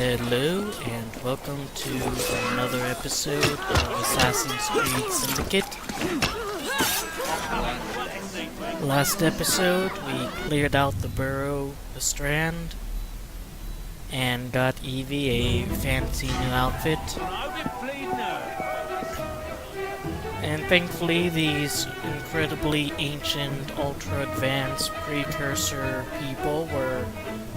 Hello and welcome to another episode of Assassin's Creed Syndicate. Last episode we cleared out the burrow, the Strand, and got Evie a fancy new outfit. And thankfully these incredibly ancient, ultra-advanced precursor people were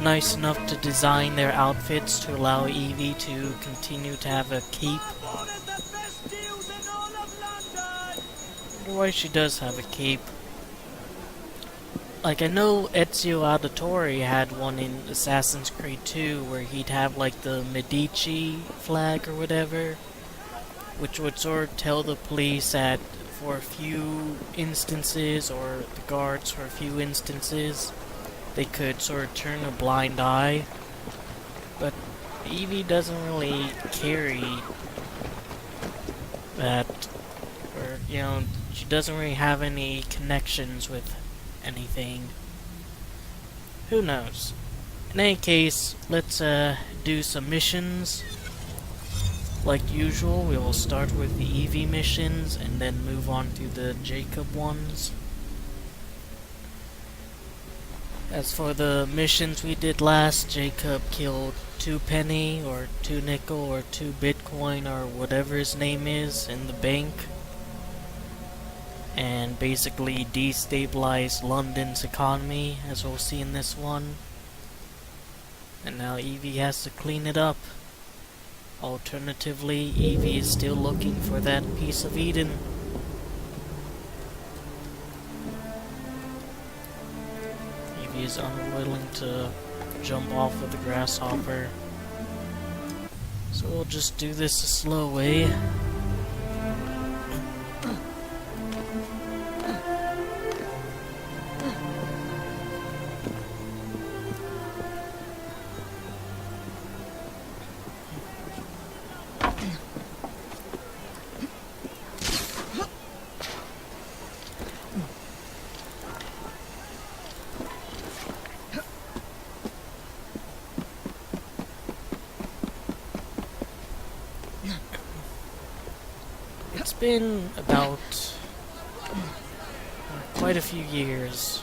nice enough to design their outfits to allow Evie to continue to have a cape. Why she does have a cape. Like, I know Ezio Auditore had one in Assassin's Creed 2 where he'd have like the Medici flag or whatever, which would sort of tell the police that for a few instances, or the guards for a few instances, they could sort of turn a blind eye. But Evie doesn't really carry that, or, you know, she doesn't really have any connections with anything. Who knows? In any case, let's do some missions. Like usual, we will start with the Evie missions and then move on to the Jacob ones. As for the missions we did last, Jacob killed 2 penny or 2 nickel or 2 Bitcoin or whatever his name is in the bank, and basically destabilized London's economy, as we'll see in this one. And now Evie has to clean it up. Alternatively, Evie is still looking for that piece of Eden. Evie is unwilling to jump off of the grasshopper, so we'll just do this a slow way. It's been about quite a few years,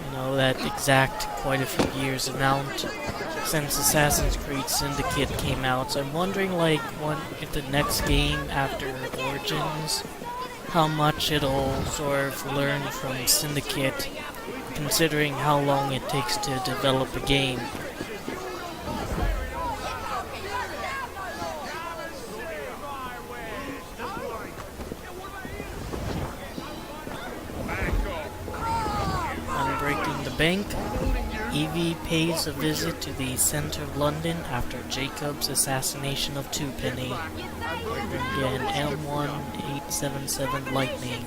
you know, that exact quite a few years amount since Assassin's Creed Syndicate came out, so I'm wondering, like, if the next game after Origins, how much it'll sort of learn from Syndicate, considering how long it takes to develop a game. Unbreaking the bank, Evie pays a visit to the center of London after Jacob's assassination of Twopenny. We're going to get an M1877 Lightning.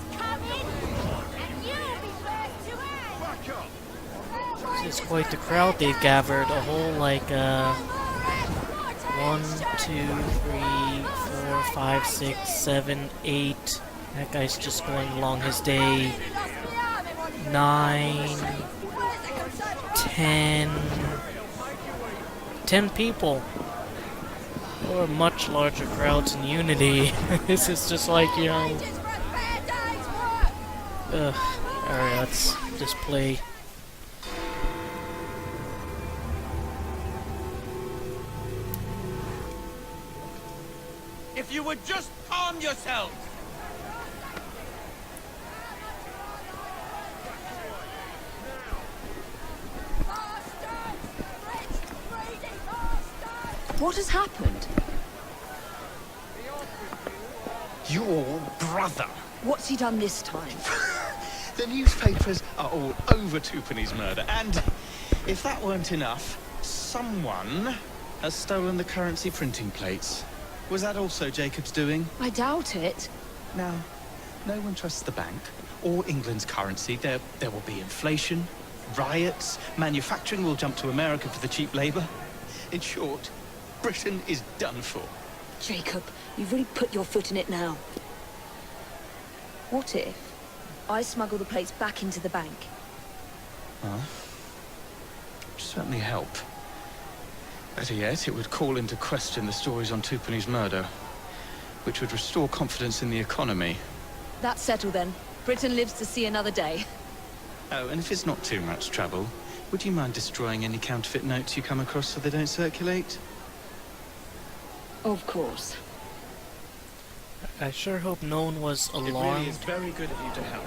This is quite the crowd they've gathered. A whole, like, 1, 2, 3, 4, 5, 6, 7, 8. That guy's just going along his day. 9, 10 people. Or much larger crowds in Unity. This is just like, you know... Alright, let's just play. If you would just calm yourselves! What has happened? Your brother. What's he done this time? The newspapers are all over Twopenny's murder, and if that weren't enough, someone has stolen the currency printing plates. Was that also Jacob's doing? I doubt it. Now, no one trusts the bank or England's currency. There will be inflation, riots, manufacturing will jump to America for the cheap labor. In short, Britain is done for. Jacob, you've really put your foot in it now. What if I smuggle the plates back into the bank? Well, certainly help. Better yet, it would call into question the stories on Tupani's murder, which would restore confidence in the economy. That's settled then. Britain lives to see another day. Oh, and if it's not too much trouble, would you mind destroying any counterfeit notes you come across so they don't circulate? Of course. I sure hope no one was It really alarmed. is very good of you to help.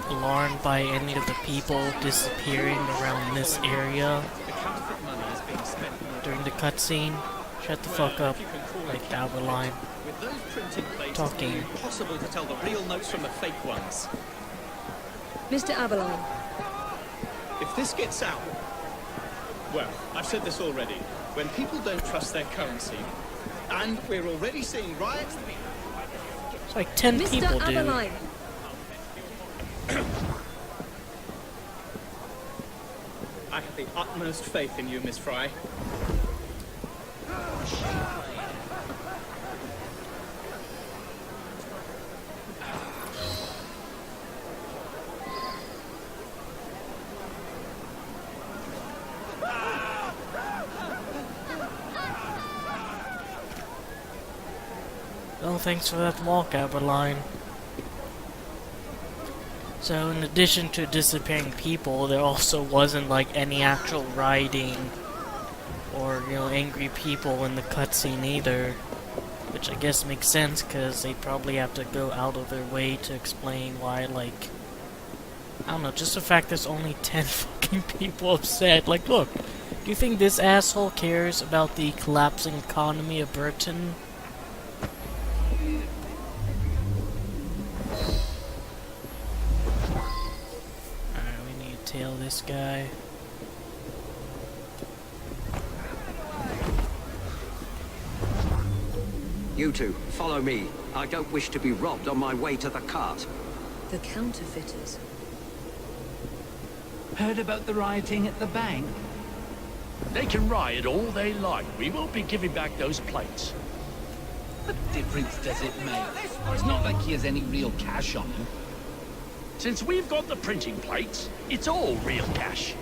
Alarmed by any of the people disappearing around this area The counterfeit money is being spent during the cutscene. Shut the fuck up, like Alberline. with those printing plates. Talking. It's impossible to tell the real notes from the fake ones. Mr. Avalon, If this gets out, well, I've said this already. When people don't trust their currency, and we're already seeing riots. It's like 10 Mr. people, dude. Avalon, I have the utmost faith in you, Miss Fry. Oh, thanks for that walk, Alberline. So, in addition to disappearing people, there also wasn't like any actual rioting or, you know, angry people in the cutscene either. Which I guess makes sense, because they probably have to go out of their way to explain why, like, I don't know, just the fact there's only 10 fucking people upset. Like, look, do you think this asshole cares about the collapsing economy of Britain? Alright, we need to tail this guy. You two, follow me. I don't wish to be robbed on my way to the cart. the counterfeiters. Heard about the rioting at the bank? They can riot all they like. We won't be giving back those plates. What difference does it make? It's not like he has any real cash on him. Since we've got the printing plates, it's all real cash.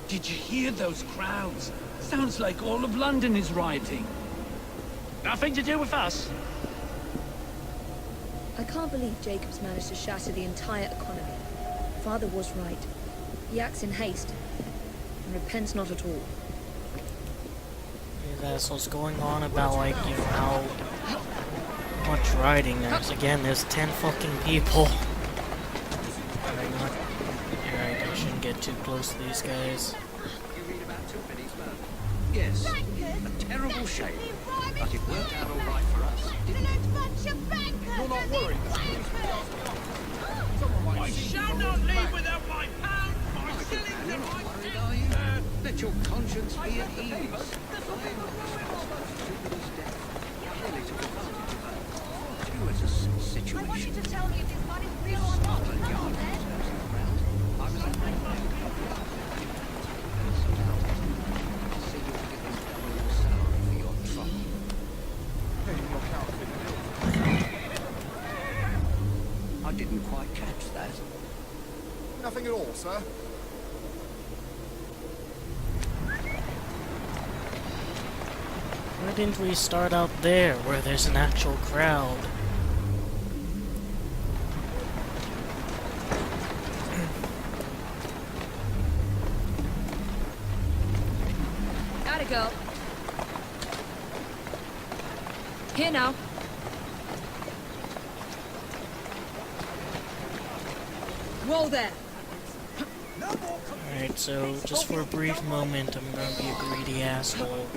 Did you hear those crowds? Sounds like all of London is rioting. Nothing to do with us. I can't believe Jacob's managed to shatter the entire economy. Father was right. He acts in haste and repents not at all. These assholes going on about, like, you know, how much riding there's. Again, there's 10 fucking people. Alright, you're right, I shouldn't get too close to these guys. You read about Tupani's murder? Yes. A terrible shame. But it worked out all right for us, didn't it? You're not worried. I shall not leave without my pound, my shillings, and my Worried, are you? Let your conscience be at ease. I am Tupani's death. Clearly took advantage of a fortuitous situation. I want you to tell me if this money's real or not. Scotland Yard was nosing around. I was on my way. See you to give him double salary for your trouble. I didn't quite catch that. Nothing at all, sir. Why didn't we start out there, where there's an actual crowd? Atta girl. Here now. Whoa there. Alright, so just for a brief moment, I'm gonna be a greedy asshole.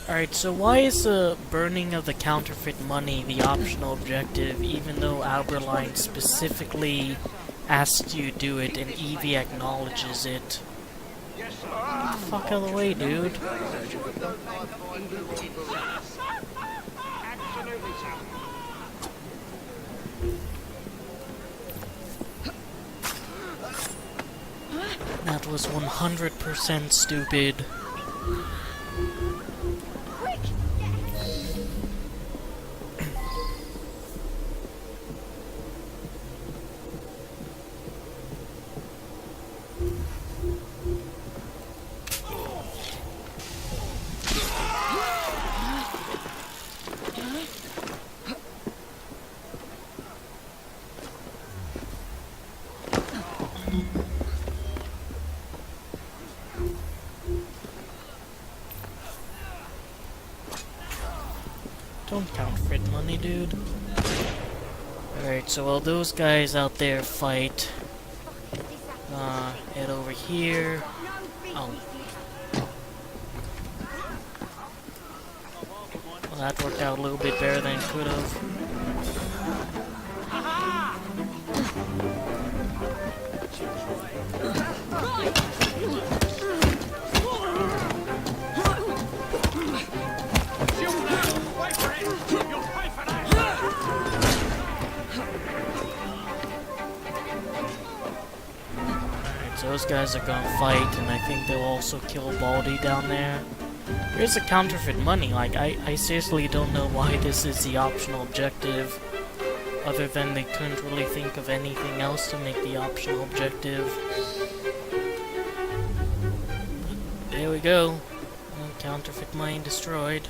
Alright, so why is the burning of the counterfeit money the optional objective, even though Alberline specifically asks you to do it and Evie acknowledges it? Fuck out of the way, dude. That was 100% stupid. Don't counterfeit money, dude. Alright, so while those guys out there fight, head over here. Oh. Well, that worked out a little bit better than it could have. So those guys are gonna fight, and I think they'll also kill Baldy down there. Here's the counterfeit money. Like, I seriously don't know why this is the optional objective, other than they couldn't really think of anything else to make the optional objective. But there we go. Well, counterfeit money destroyed.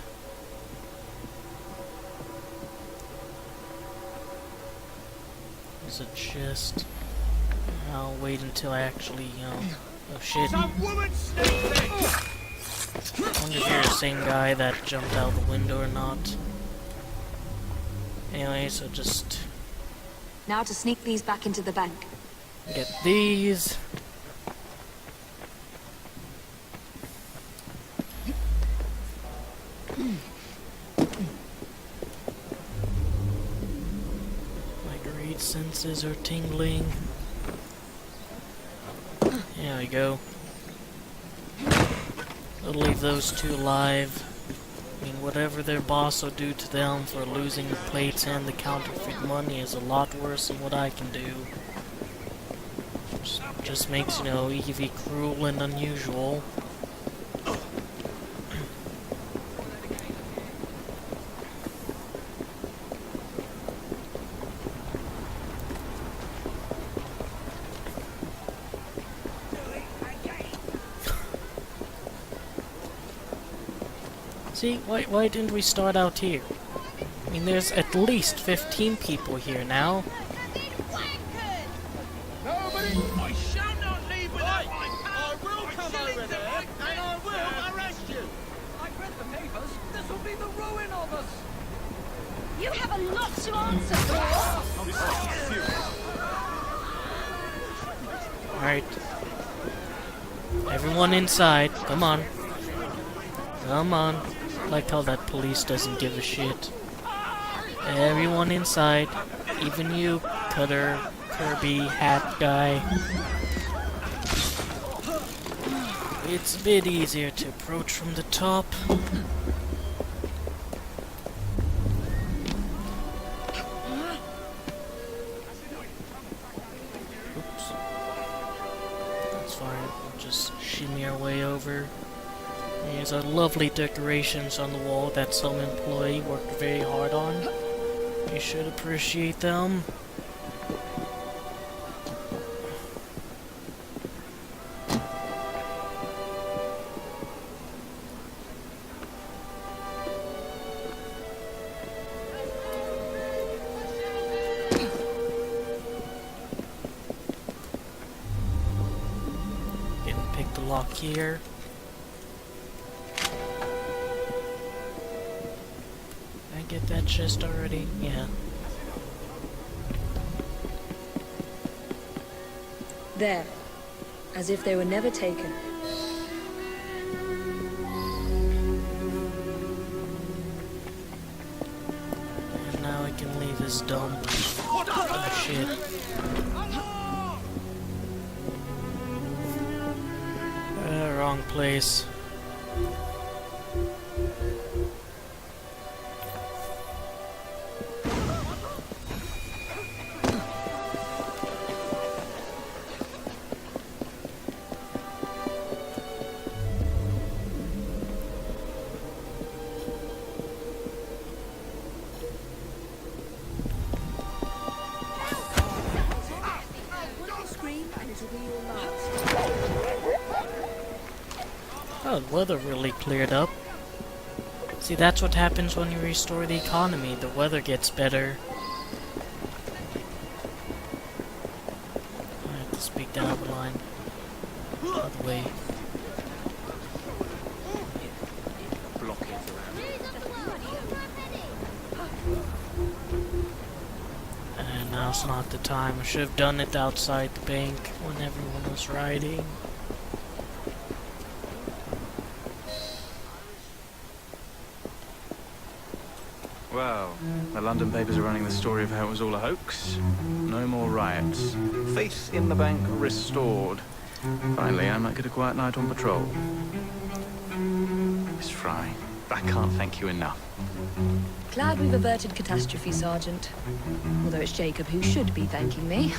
There's a chest. I'll wait until I actually, oh shit. I wonder if you're the same guy that jumped out the window or not. Anyway, so just... Now to sneak these back into the bank. Get these. My greed senses are tingling. There we go. I'll leave those two alive. I mean, whatever their boss will do to them for losing the plates and the counterfeit money is a lot worse than what I can do. Just makes, you know, Evie cruel and unusual. See, why didn't we start out here? I mean, there's at least 15 people here now. Nobody! I shall not leave without my pound! I will come over there, and I will arrest you! I've read the papers. This will be the ruin of us. You have a lot to answer for! Alright. Everyone inside. Come on. Come on. Like how that police doesn't give a shit. Everyone inside. Even you, Cutter, Kirby, hat guy. It's a bit easier to approach from the top. Oops. That's fine. We'll just shimmy our way over. There's a lovely decorations on the wall that some employee worked very hard on. You should appreciate them. Getting pick the lock here. Get that chest already? Yeah. There. As if they were never taken. And now I can leave this dump. Oh shit. Wrong place. Oh, the weather really cleared up. See, that's what happens when you restore the economy. The weather gets better. Alright, the speak to Alberline. Out of the way. Blockheads around. And now's not the time. I should have done it outside the bank when everyone was riding. Well, the London papers are running the story of how it was all a hoax. No more riots. Faith in the bank restored. Finally, I might get a quiet night on patrol. Miss Fry, I can't thank you enough. Glad we've averted catastrophe, Sergeant. Although it's Jacob who should be thanking me.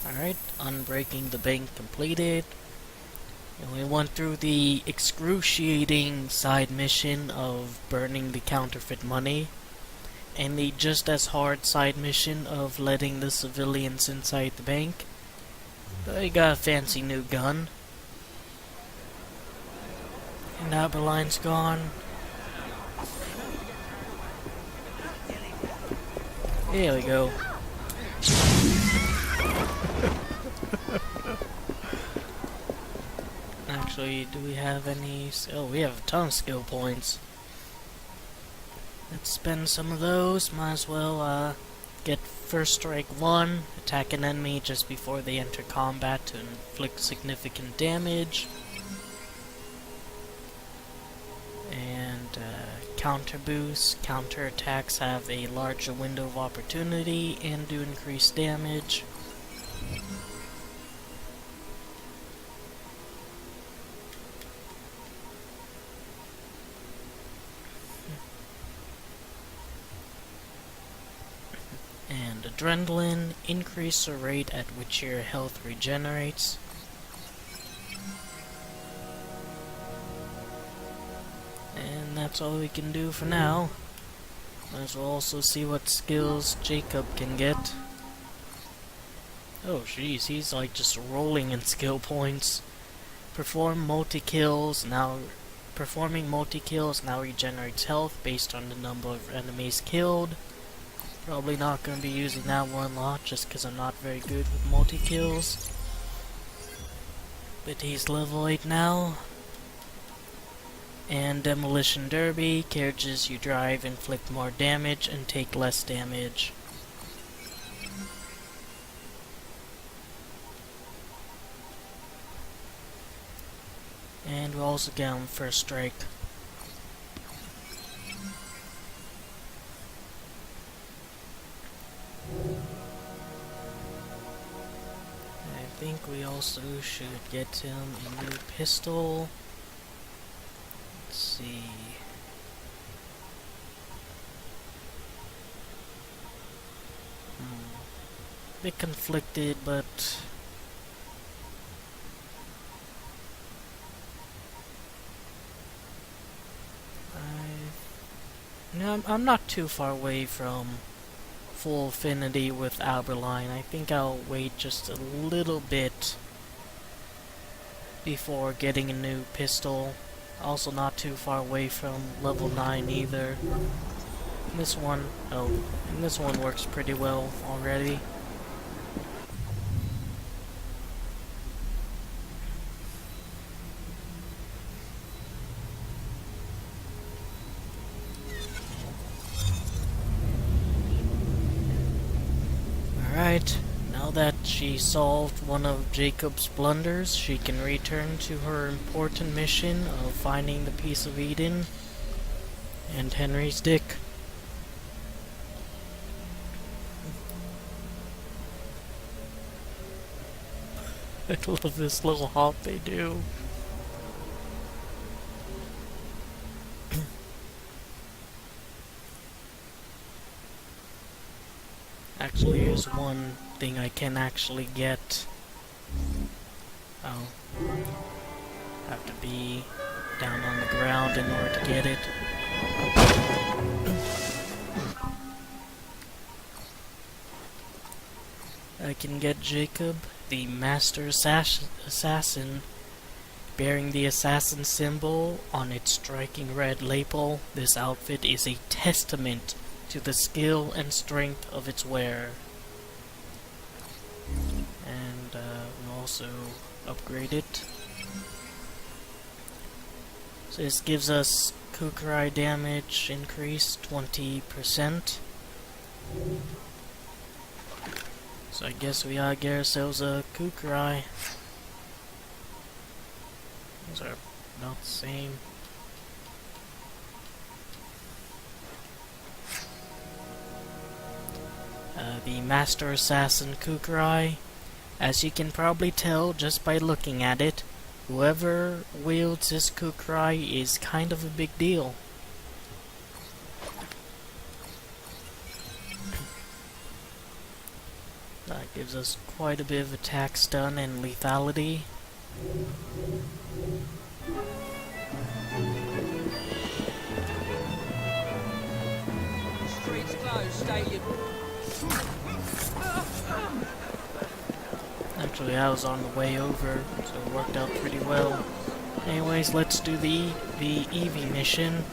Alright, unbreaking the bank completed. And we went through the excruciating side mission of burning the counterfeit money, and the just as hard side mission of letting the civilians inside the bank. But we got a fancy new gun. And Aberline's gone. There we go. Actually, do we have any... Oh, we have a ton of skill points. Let's spend some of those. Might as well get First Strike 1, attack an enemy just before they enter combat to inflict significant damage. And counter boost. Counter attacks have a larger window of opportunity and do increased damage. And adrenaline, increase the rate at which your health regenerates. And that's all we can do for now. Might as well also see what skills Jacob can get. Oh jeez, he's like just rolling in skill points. Performing multi-kills now regenerates health based on the number of enemies killed. Probably not going to be using that one a lot just because I'm not very good with multi-kills. But he's level 8 now. And Demolition Derby, carriages you drive inflict more damage and take less damage. And we'll also get on First Strike. I think we also should get him a new pistol. Let's see. Bit conflicted, but I'm not too far away from full affinity with Alberline. I think I'll wait just a little bit before getting a new pistol. Also not too far away from level 9 either. And this one works pretty well already. Alright, now that she solved one of Jacob's blunders, she can return to her important mission of finding the piece of Eden and Henry's dick. I love this little hop they do. Actually, here's one thing I can actually get. Oh. Have to be down on the ground in order to get it. I can get Jacob, the master assassin, bearing the assassin symbol on its striking red label. This outfit is a testament to the skill and strength of its wearer. And we'll also upgrade it. So this gives us Kukrai damage increase 20%. So I guess we gotta get ourselves a Kukrai. These are not the same. The Master Assassin Kukrai. As you can probably tell just by looking at it, whoever wields this Kukrai is kind of a big deal. That gives us quite a bit of attack stun and lethality. Streets closed, stadium. Actually, I was on the way over, so it worked out pretty well. Anyways, let's do the Evie mission,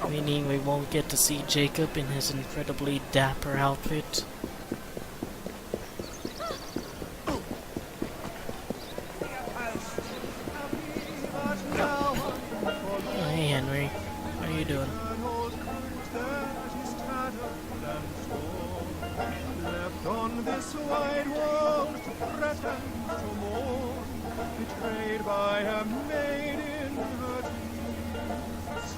meaning we won't get to see Jacob in his incredibly dapper outfit. Oh, hey Henry, how are you doing? On this wide world to threaten to mourn, betrayed by a maid in her teens.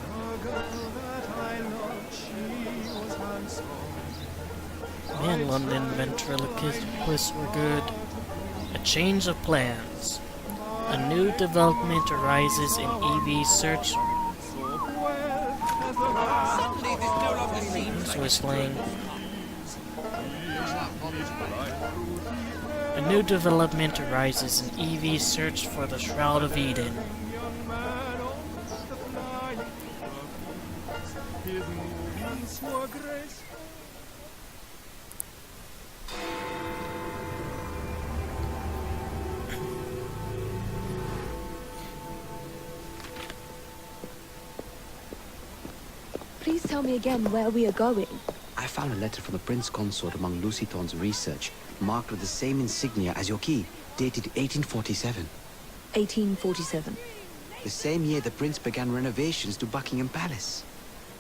The girl that I loved, she was handsome. Man, London ventriloquists were good. A change of plans. A new development arises in Evie's search. Who's whistling? A new development arises in Evie's search for the Shroud of Eden. Please tell me again where we are going. I found a letter from the Prince Consort among Lucy Thorne's research, marked with the same insignia as your key, dated 1847. 1847. The same year the Prince began renovations to Buckingham Palace.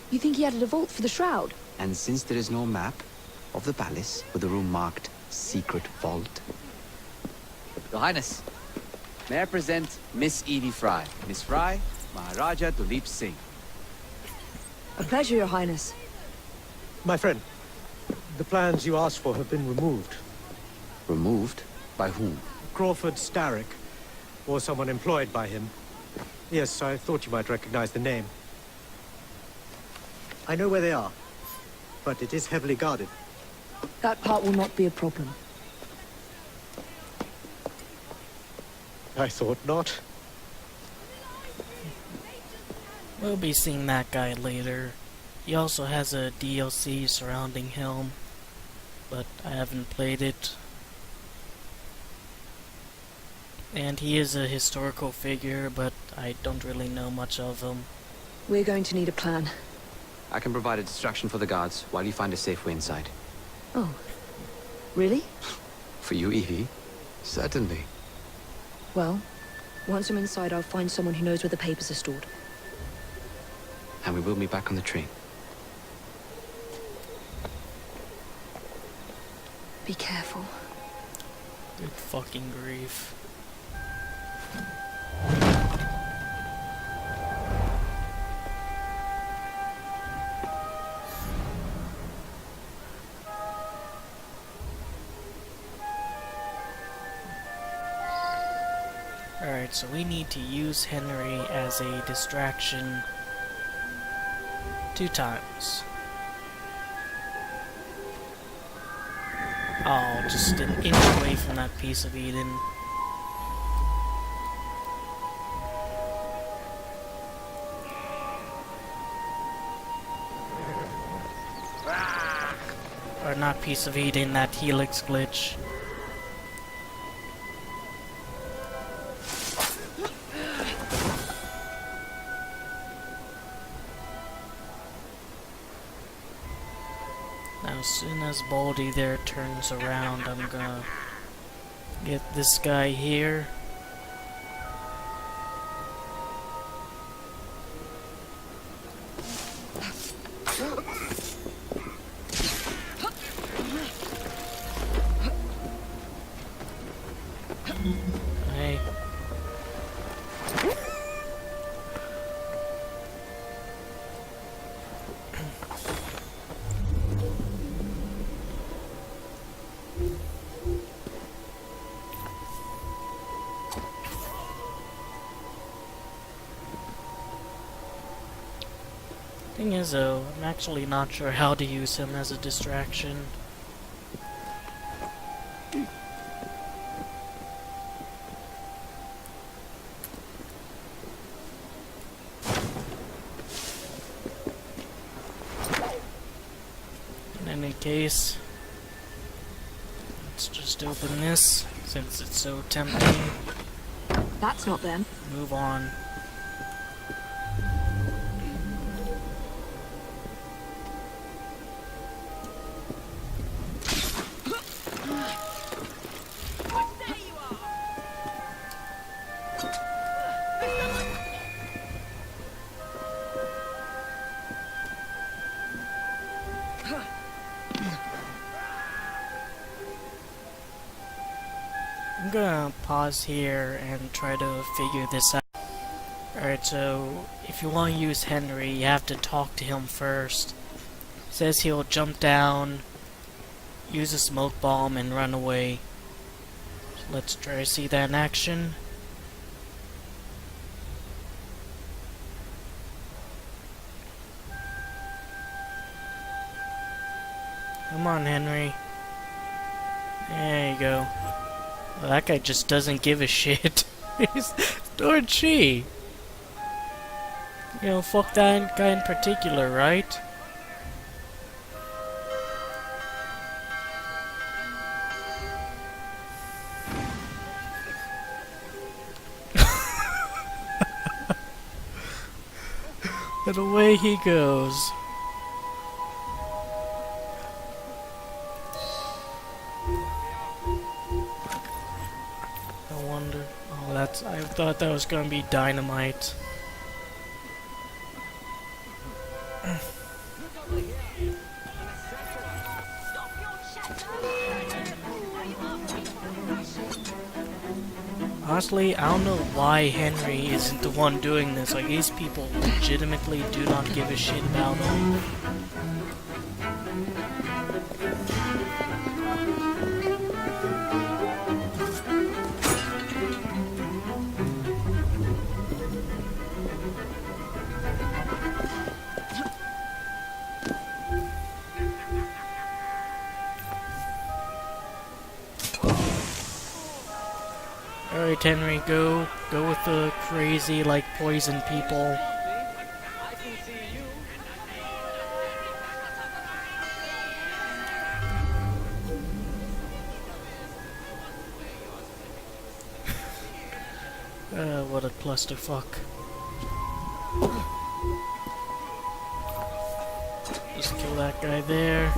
You think he added a vault for the shroud? And since there is no map of the palace with the room marked Secret Vault... Your Highness, may I present Miss Evie Fry. Miss Fry, Maharaja Duleep Singh. A pleasure, Your Highness. My friend, the plans you asked for have been removed. Removed? By whom? Crawford Starrick, or someone employed by him. Yes, I thought you might recognize the name. I know where they are, but it is heavily guarded. That part will not be a problem. I thought not. We'll be seeing that guy later. He also has a DLC surrounding Helm, but I haven't played it. And he is a historical figure, but I don't really know much of him. We're going to need a plan. I can provide a distraction for the guards while you find a safe way inside. Oh. Really? For you, Evie? Certainly. Well, once I'm inside, I'll find someone who knows where the papers are stored. And we will meet back on the train. Be careful. Good fucking grief. Alright, so we need to use Henry as a distraction 2 times. Oh, just an inch away from that piece of Eden. Or not piece of Eden, that helix glitch. soon as Baldy there turns around, I'm gonna get this guy here. Hey. Thing is though, I'm actually not sure how to use him as a distraction. In any case, let's just open this, since it's so tempting. That's not them. Move on. I'm gonna pause here and try to figure this out. Alright, so if you want to use Henry, you have to talk to him first. It says he'll jump down, use a smoke bomb, and run away. So let's try to see that in action. Come on, Henry. There you go. Well, that guy just doesn't give a shit. He's doing chi. You know, fuck that guy in particular, right? And away he goes. I wonder. Oh, that's. I thought that was gonna be dynamite. Honestly, I don't know why Henry isn't the one doing this. Like, these people legitimately do not give a shit about him. Alright, Henry, go with the crazy, like, poison people. What a clusterfuck. Just kill that guy there.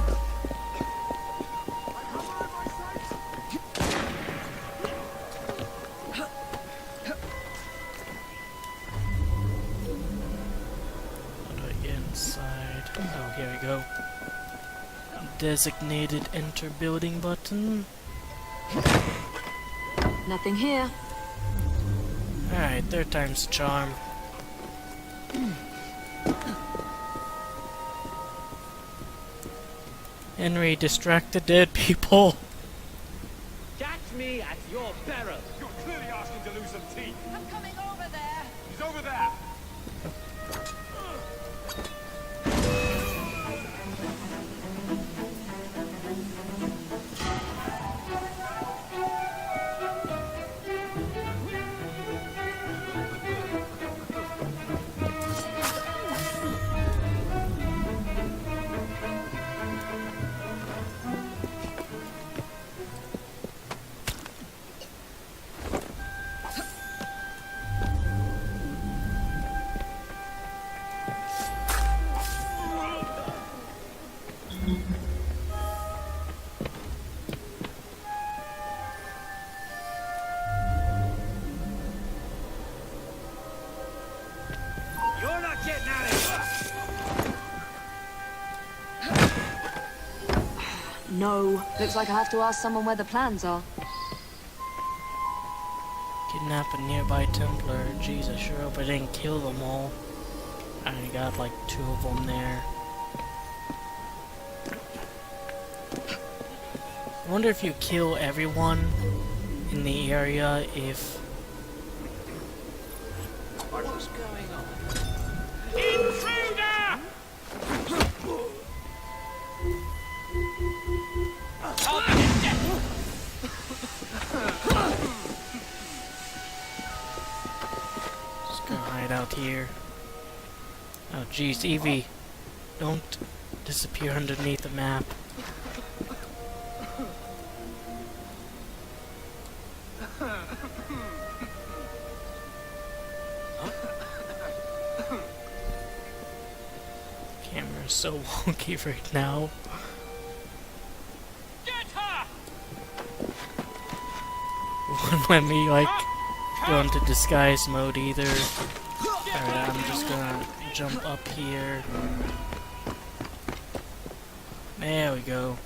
Oh, here we go. Designated enter building button. Nothing here. Alright, third time's the charm. Henry, distract the dead people. Catch me at your peril. You're clearly asking to lose some teeth. I'm coming over there. He's over there. No. Looks like I have to ask someone where the plans are. Kidnap a nearby Templar. Jeez, I sure hope I didn't kill them all. I only got like 2 of them there. I wonder if you kill everyone in the area if... What's going on? Intruder! Just gonna hide out here. Oh jeez, Evie, don't disappear underneath the map. Camera's so wonky right now. Get her! Wouldn't let me like go into disguise mode either. Alright, I'm just gonna jump up here. There we go.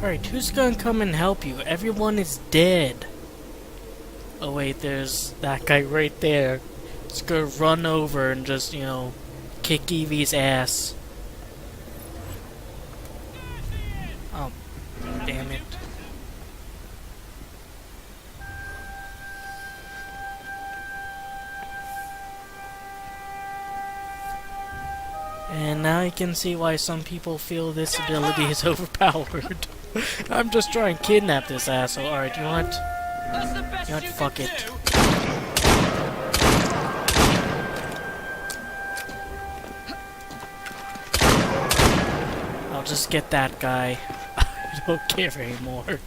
Alright, who's gonna come and help you? Everyone is dead. Oh wait, there's that guy right there. Just gonna run over and just, you know, kick Evie's ass. Oh, damn it. And now you can see why some people feel this ability is overpowered. I'm just trying to kidnap this asshole. Alright, you know what? You know what? Fuck it. I'll just get that guy. I don't care anymore.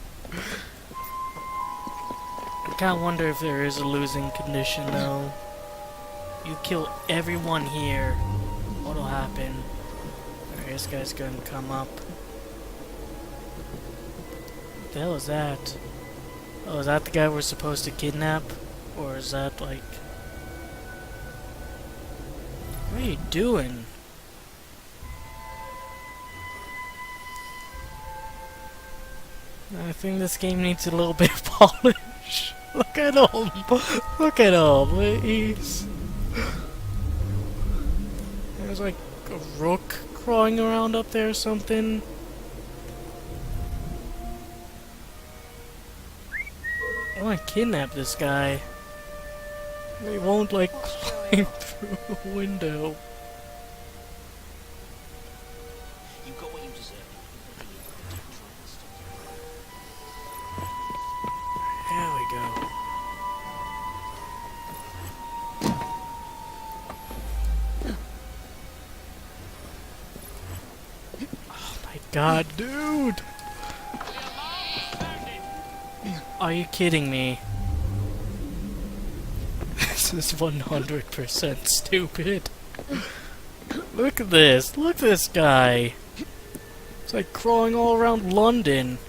I kinda wonder if there is a losing condition though. You kill everyone here. What'll happen? Alright, this guy's gonna come up. What the hell is that? Oh, is that the guy we're supposed to kidnap? Or is that like... What are you doing? I think this game needs a little bit of polish. Look at him! Look at him! He's... There's like a rook crawling around up there or something. I want to kidnap this guy. He won't like climb through a window. You got what you deserve. There we go. Oh my god, dude! Are you kidding me? This is 100% stupid. Look at this. Look at this guy. It's like crawling all around London.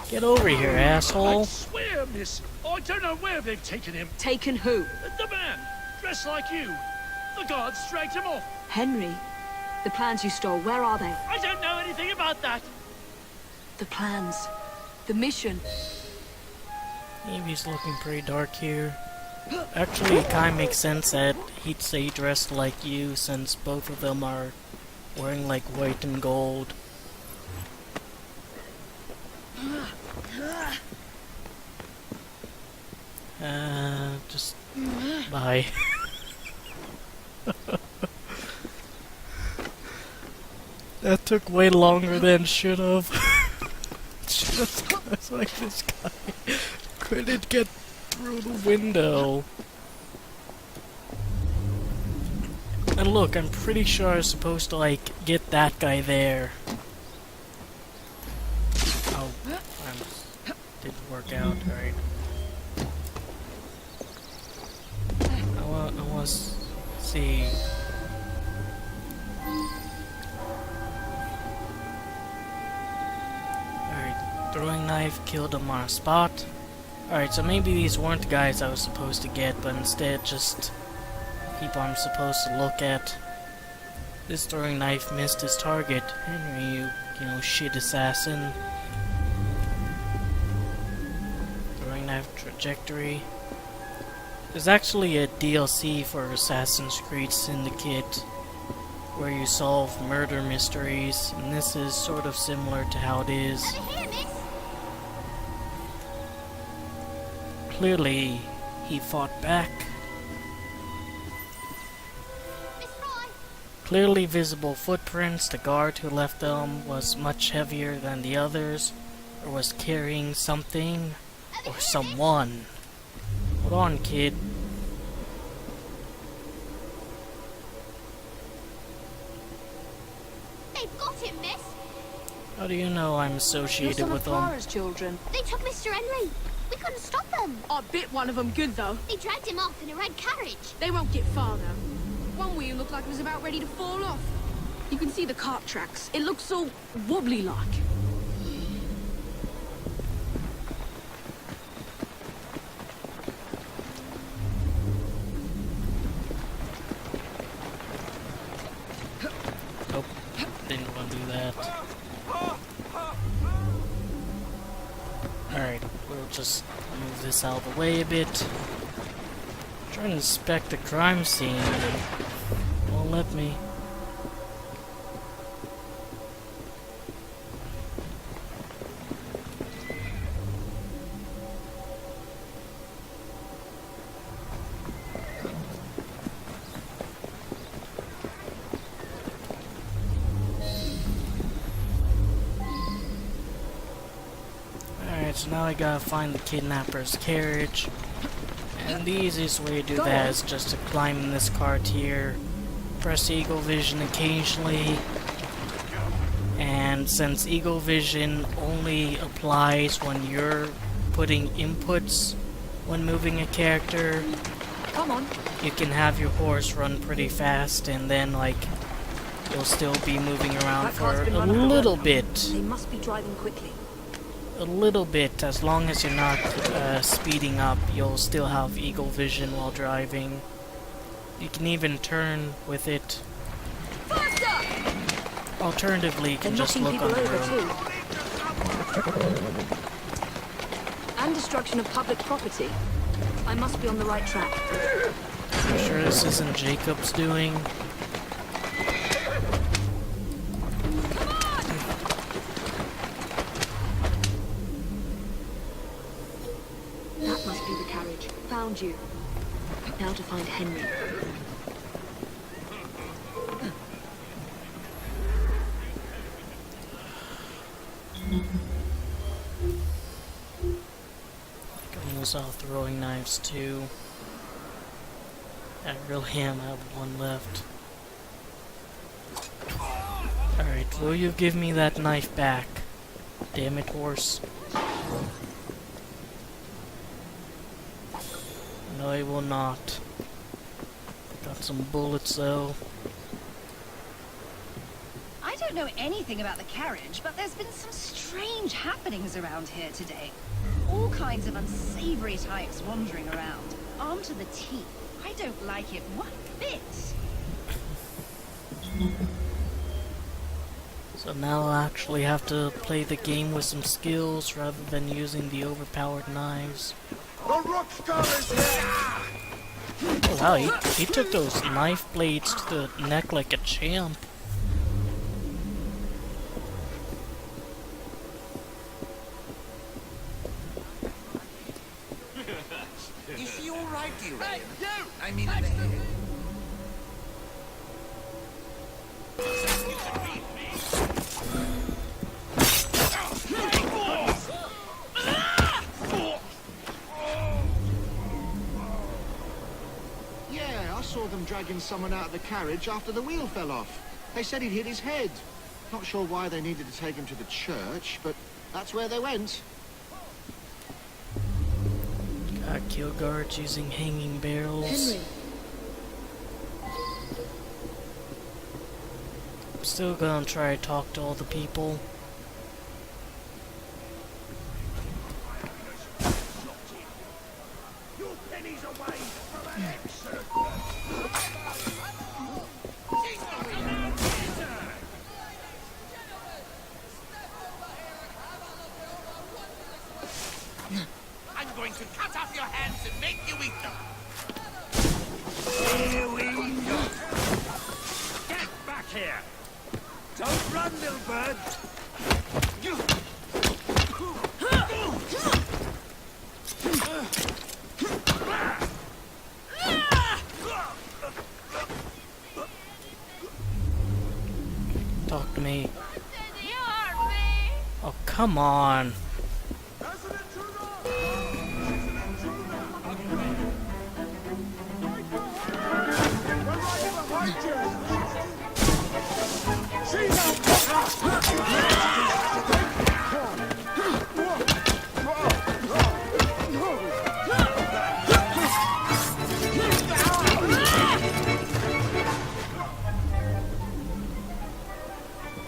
Get over here, asshole. I swear, miss, I don't know where they've taken him. Taken who? The man, dressed like you. The guards dragged him off. Henry. The plans you stole, where are they? I don't know anything about that. The plans. The mission. Evie's looking pretty dark here. Actually, it kinda makes sense that he'd say dressed like you, since both of them are wearing like white and gold. Just bye. That took way longer than should have. Just because like this guy couldn't get through the window. And look, I'm pretty sure I was supposed to like get that guy there. Oh, didn't work out, right? I want to see. Alright, throwing knife killed him on a spot. Alright, so maybe these weren't the guys I was supposed to get, but instead just people I'm supposed to look at. This throwing knife missed his target. Henry, you know, shit assassin. Throwing knife trajectory. There's actually a DLC for Assassin's Creed Syndicate where you solve murder mysteries, and this is sort of similar to how it is. Clearly, he fought back. Clearly visible footprints. The guard who left them was much heavier than the others, or was carrying something, or someone. Hold on, kid. They've got him, miss. How do you know I'm associated with them? Children. They took Mr. Henry. We couldn't stop them. I bit one of them good, though. They dragged him off in a red carriage. They won't get far, though. One wheel looked like it was about ready to fall off. You can see the cart tracks. It looks so wobbly-like. Nope, didn't want to do that. Alright, we'll just move this out of the way a bit. Trying to inspect the crime scene, and it won't let me. Alright, so now I gotta find the kidnapper's carriage. And the easiest way to do that is just to climb in this cart here, press Eagle Vision occasionally, and since Eagle Vision only applies when you're putting inputs when moving a character, Come on. you can have your horse run pretty fast and then like you'll still be moving around for a little bit. They must be driving quickly. A little bit, as long as you're not speeding up, you'll still have Eagle Vision while driving. You can even turn with it. Alternatively, you can just look on the road. And destruction of public property. I must be on the right track. I'm sure this isn't Jacob's doing. That must be the carriage. Found you. Now to find Henry. Almost all throwing knives too. I really am. I have one left. Alright, will you give me that knife back? Damn it, horse. No, I will not. Got some bullets though. I don't know anything about the carriage, but there's been some strange happenings around here today. All kinds of unsavory types wandering around, armed to the teeth. I don't like it one bit. So now I'll actually have to play the game with some skills rather than using the overpowered knives. The is here! Oh wow, he took those knife blades to the neck like a champ. Is she all right, dear? Hey, you! I mean, in the head. Yeah, I saw them dragging someone out of the carriage after the wheel fell off. They said he'd hit his head. Not sure why they needed to take him to the church, but that's where they went. Got kill guards using hanging barrels. Henry. I'm still gonna try to talk to all the people. Your pennies away from an ex. I'm going to cut off your hands and make you eat them. Here we go. Get back here. Don't run, little bird. Talk to me. Oh, come on.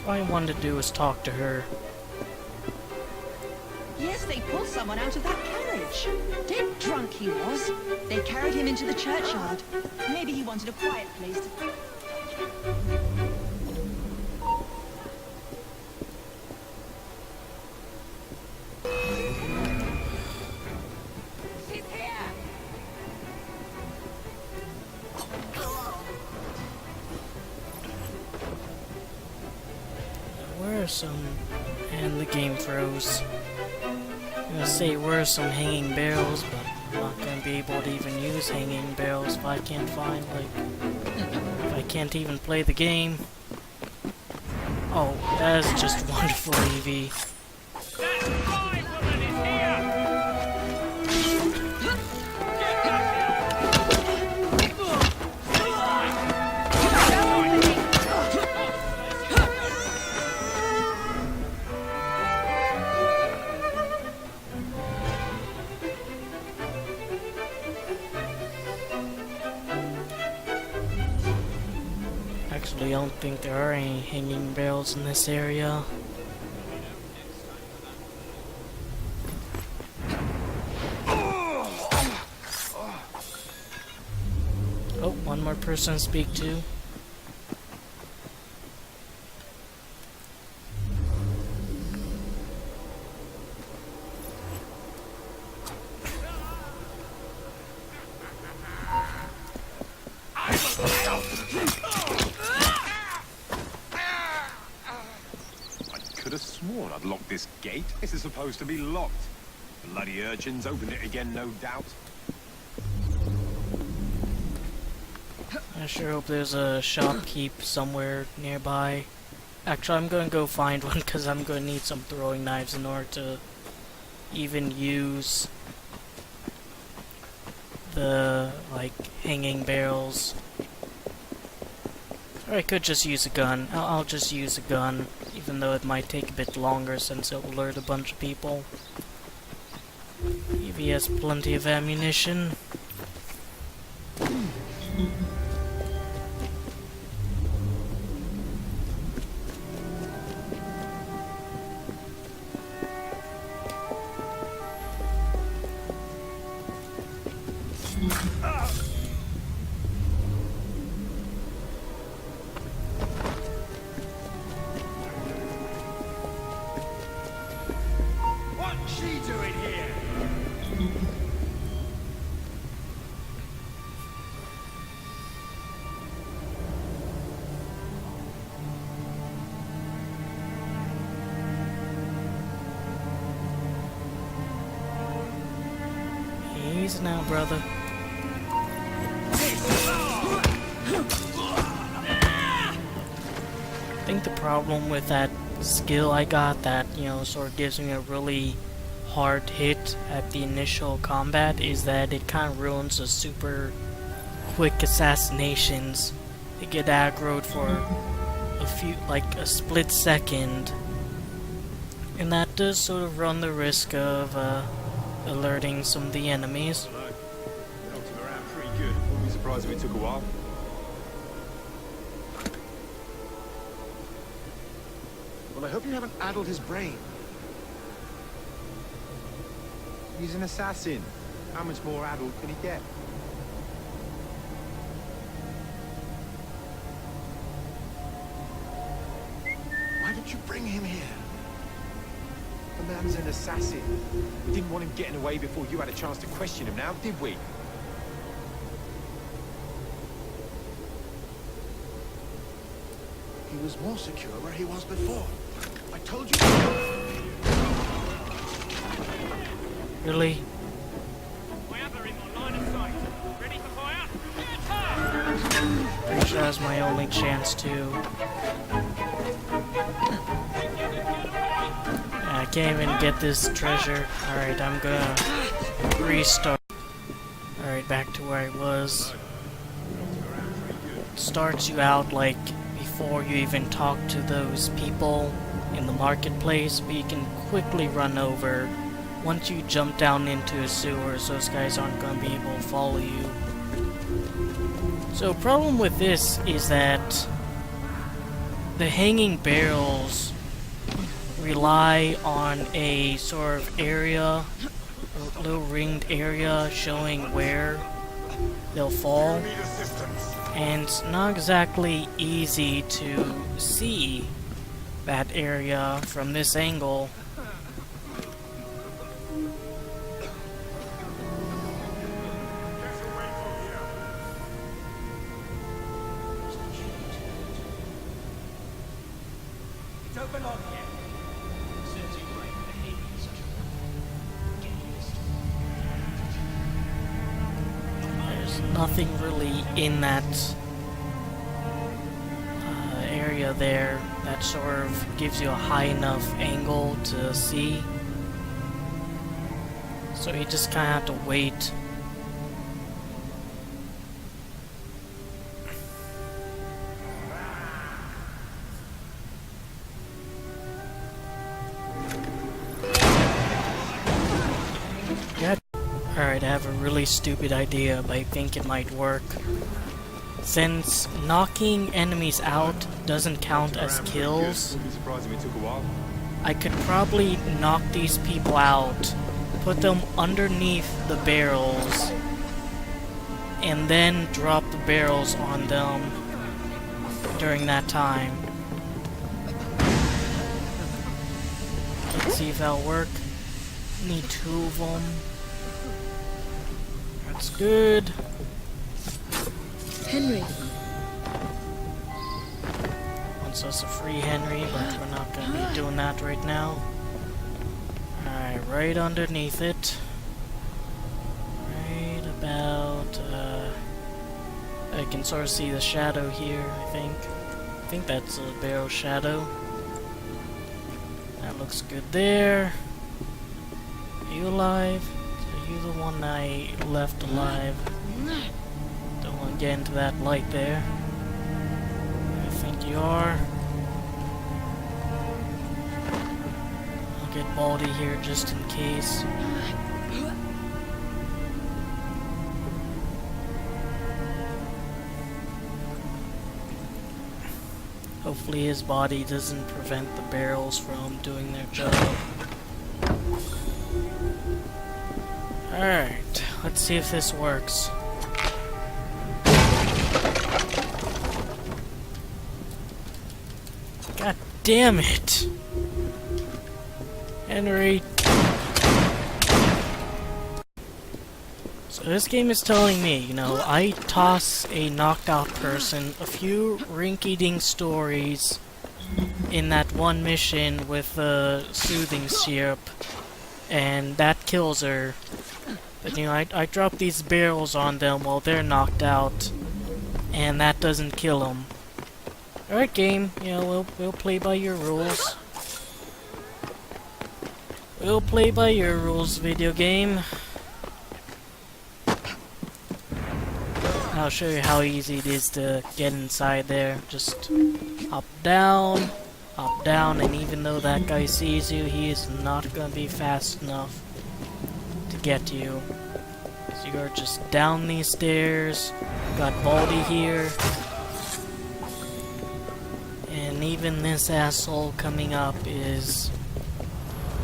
All I wanted to do was talk to her. Yes, they pulled someone out of that carriage. Dead drunk he was. They carried him into the churchyard. Maybe he wanted a quiet place to... She's here! Where are some... And the game froze. I'm gonna say where are some hanging barrels, but I'm not gonna be able to even use hanging barrels if I can't find, like... If I can't even play the game. Oh, that is just wonderful, Evie. Actually, I don't think there are any hanging barrels in this area. Oh, one more person to speak to. Sworn I'd locked this gate. This is supposed to be locked. Bloody urchins opened it again, no doubt. I sure hope there's a shopkeep somewhere nearby. Actually, I'm gonna go find one because I'm gonna need some throwing knives in order to even use the, like, hanging barrels. Or I could just use a gun. I'll just use a gun, even though it might take a bit longer since it'll alert a bunch of people. Evie has plenty of ammunition. What's she doing here? Easy now, brother. I think the problem with that skill I got that, you know, sort of gives me a really hard hit at the initial combat is that it kind of ruins the super quick assassinations. They get aggroed for a few, like a split second, and that does sort of run the risk of alerting some of the enemies. Knocked him around pretty good. Wouldn't be surprised if it took a while. Well, I hope you haven't addled his brain. He's an assassin. How much more addled can he get? Why did you bring him here? The man's an assassin. We didn't want him getting away before you had a chance to question him now, did we? He was more secure where he was before. I told you. Really? Pretty sure that's my only chance to. I can't even get this treasure. Alright, I'm gonna restart. Alright, back to where I was. Starts you out like before you even talk to those people in the marketplace, but you can quickly run over. Once you jump down into a sewers, those guys aren't gonna be able to follow you. So, problem with this is that the hanging barrels rely on a sort of area, a little ringed area showing where they'll fall, and it's not exactly easy to see that area from this angle. Nothing really in that area there that sort of gives you a high enough angle to see. So you just kind of have to wait. Alright, I have a really stupid idea, but I think it might work. Since knocking enemies out doesn't count as kills, I could probably knock these people out, put them underneath the barrels, and then drop the barrels on them during that time. Let's see if that'll work. Need 2 of them. That's good. Henry. Wants us a free Henry, but we're not going to be doing that right now. Alright, right underneath it. Right about, I can sort of see the shadow here, I think. I think that's a barrel shadow. That looks good there. Are you alive? Are you the one I left alive? Don't want to get into that light there. I think you are. I'll get Baldy here just in case. Hopefully his body doesn't prevent the barrels from doing their job. Alright, let's see if this works. God damn it! Henry! So this game is telling me, you know, I toss a knocked out person a few rinky-dink stories in that one mission with the soothing syrup, and that kills her. But you know, I drop these barrels on them while they're knocked out, and that doesn't kill them. Alright game, you know, we'll play by your rules. We'll play by your rules, video game. I'll show you how easy it is to get inside there. Just hop down, and even though that guy sees you, he is not gonna be fast enough to get to you. So you're just down these stairs, got Baldy here, and even this asshole coming up is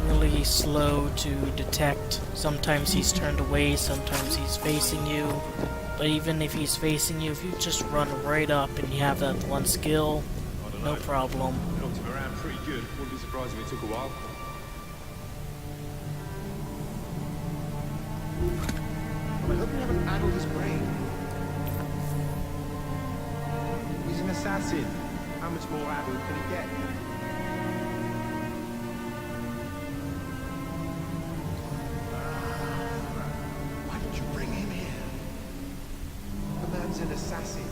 really slow to detect. Sometimes he's turned away, sometimes he's facing you. But even if he's facing you, if you just run right up and you have that one skill, no problem. Knocked him around pretty good. Wouldn't be surprised if it took a while. I hope you haven't addled his brain. He's an assassin. How much more addled can he get? Why did you bring him here? The man's an assassin.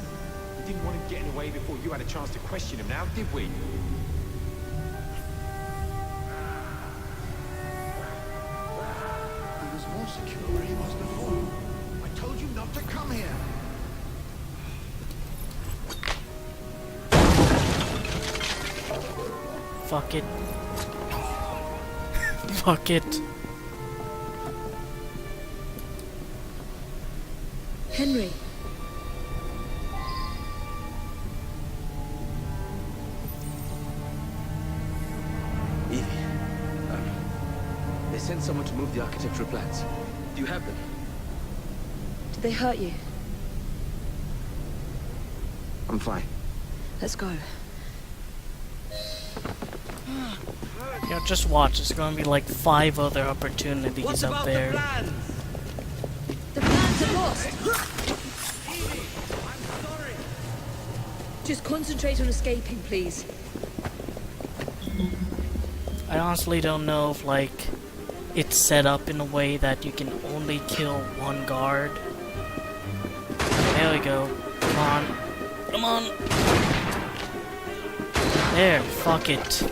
We didn't want him getting away before you had a chance to question him now, did we? He was more secure where he was before. I told you not to come here. Fuck it. Fuck it. Henry. Evie, they sent someone to move the architectural plans. Do you have them? Did they hurt you? I'm fine. Let's go. Yeah, just watch. There's gonna be like 5 other opportunities up there. The plans are lost. Just concentrate on escaping, please. I honestly don't know if, like, it's set up in a way that you can only kill one guard. There we go. Come on. Come on! There, fuck it.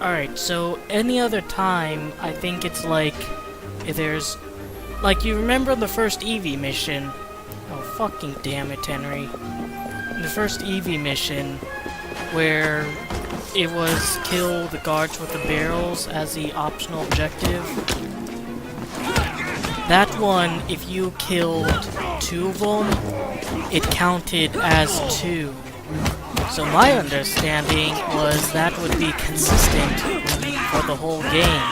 Alright, so any other time, I think it's like, if there's, like, you remember the first Evie mission? Oh, fucking damn it, Henry. The first Evie mission, where it was kill the guards with the barrels as the optional objective. That one, if you killed 2 of them, it counted as 2. So my understanding was that would be consistent for the whole game.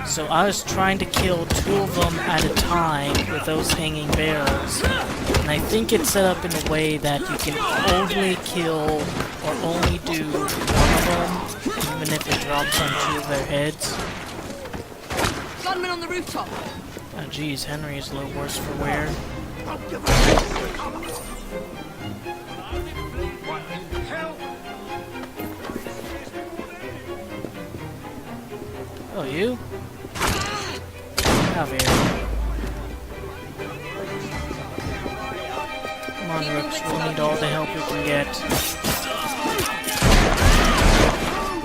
So I was trying to kill 2 of them at a time with those hanging barrels. And I think it's set up in a way that you can only kill or only do 1 of them, even if it drops on 2 of their heads. Gunman on the rooftop. Oh geez, Henry is a little worse for wear. Oh, you? Get out of here. Come on, Rooks, we'll need all the help we can get.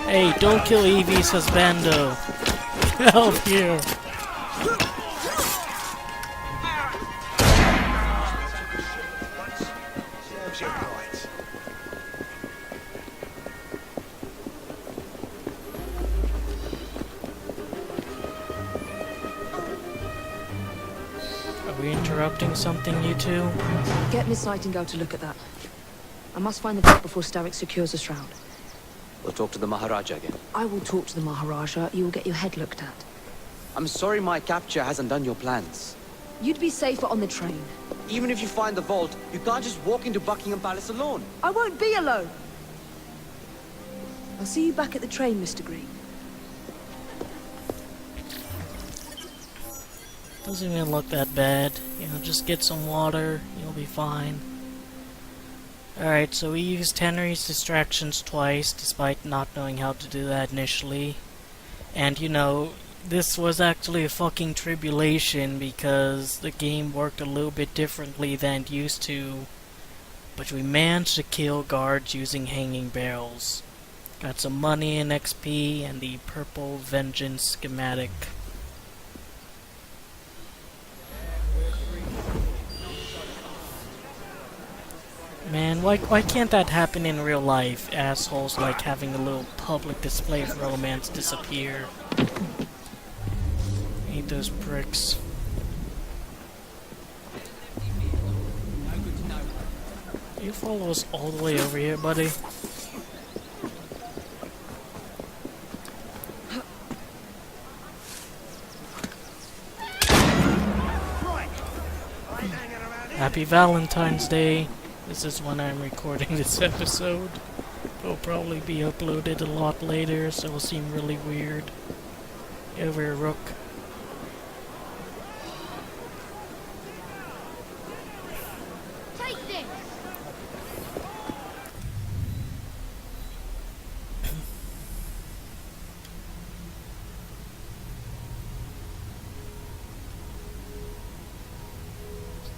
Hey, don't kill Evie's husbando. Get out here. Are we interrupting something, you two? Get Miss Nightingale to look at that. I must find the vault before Starrick secures the shroud. We'll talk to the Maharaja again. I will talk to the Maharaja. You will get your head looked at. I'm sorry my capture hasn't done your plans. You'd be safer on the train. Even if you find the vault, you can't just walk into Buckingham Palace alone. I won't be alone. I'll see you back at the train, Mr. Green. Doesn't even look that bad. You know, just get some water, you'll be fine. Alright, so we used Henry's distractions twice, despite not knowing how to do that initially. And, you know, this was actually a fucking tribulation because the game worked a little bit differently than it used to. But we managed to kill guards using hanging barrels. Got some money and XP and the purple vengeance schematic. Man, why can't that happen in real life? Assholes like having a little public display of romance disappear. Hate those pricks. You follow us all the way over here, buddy? Happy Valentine's Day. This is when I'm recording this episode. It'll probably be uploaded a lot later, so it'll seem really weird. Over here, Rook.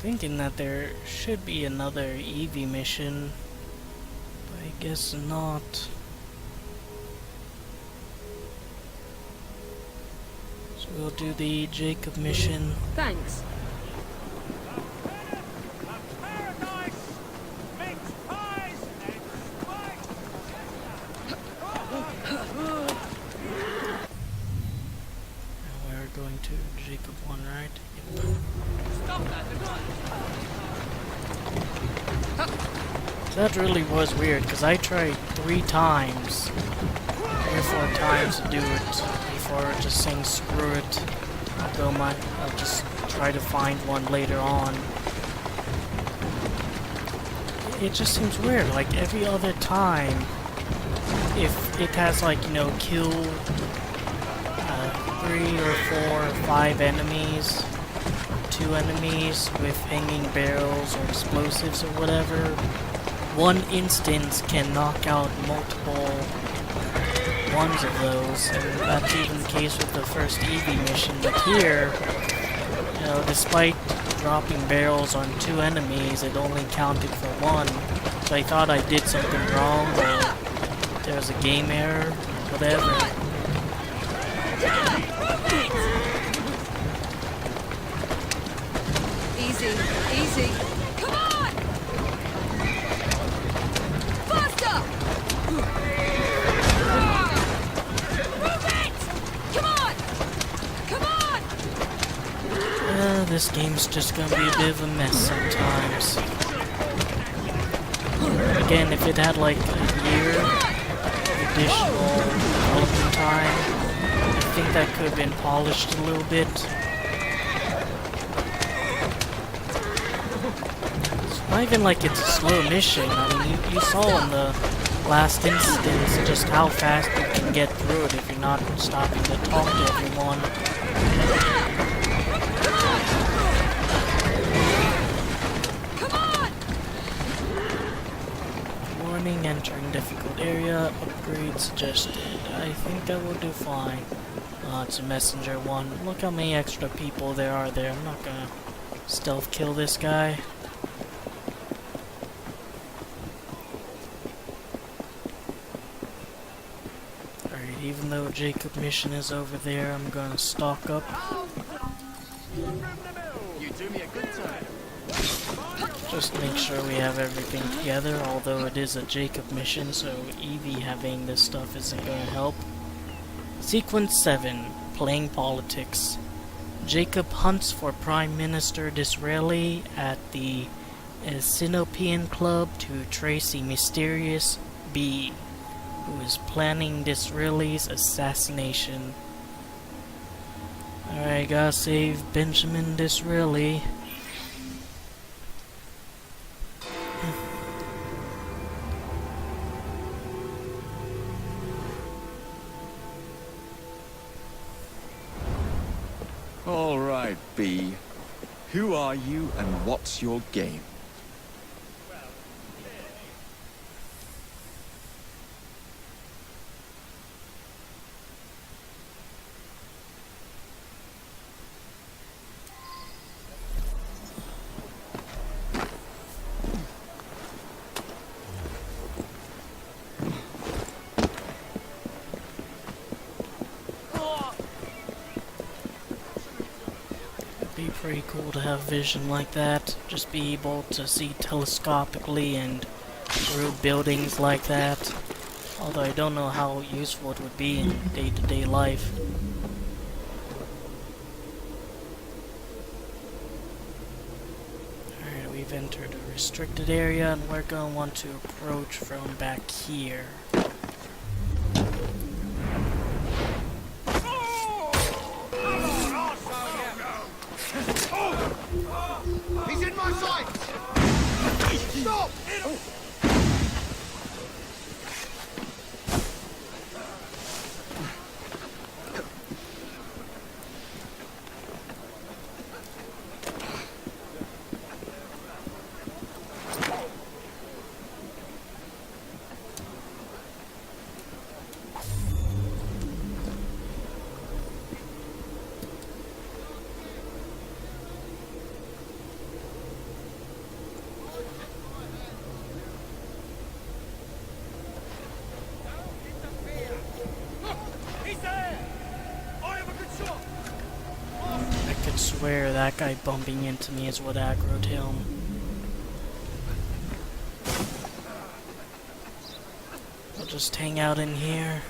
thinking that there should be another Evie mission, but I guess not. So we'll do the Jacob mission. Thanks. Going to Jacob 1, right? Yep. So that really was weird, because I tried 3 times, 3 or 4 times to do it before just saying screw it. I'll just try to find one later on. It just seems weird, like every other time, if it has like, you know, kill 3 or 4 or 5 enemies, 2 enemies with hanging barrels or explosives or whatever, one instance can knock out multiple ones of those, and that's even the case with the first Evie mission. But here, you know, despite dropping barrels on 2 enemies, it only counted for 1. So I thought I did something wrong, or there was a game error, whatever. Easy, easy. Come on! Faster! Move it! Come on! Come on! This game's just gonna be a bit of a mess sometimes. Again, if it had like a year of additional development time, I think that could have been polished a little bit. It's not even like it's a slow mission. I mean, you saw in the last instance just how fast you can get through it if you're not stopping to talk to everyone. Warning, entering difficult area, upgrade suggested. I think that will do fine. It's a messenger one. Look how many extra people there are there. I'm not gonna stealth kill this guy. Alright, even though Jacob mission is over there, I'm gonna stock up. You do me a good turn. Just make sure we have everything together, although it is a Jacob mission, so Evie having this stuff isn't gonna help. Sequence 7. Playing Politics. Jacob hunts for Prime Minister Disraeli at the Sinopean Club to trace a mysterious bee who is planning Disraeli's assassination. Alright, gotta save Benjamin Disraeli. All right, B. Who are you and what's your game? Be pretty cool to have vision like that. Just be able to see telescopically and through buildings like that. Although I don't know how useful it would be in day-to-day life. Alright, we've entered a restricted area and we're going to want to approach from back here. He's in my sight! Stop! swear that guy bumping into me is what aggroed him. I'll just hang out in here.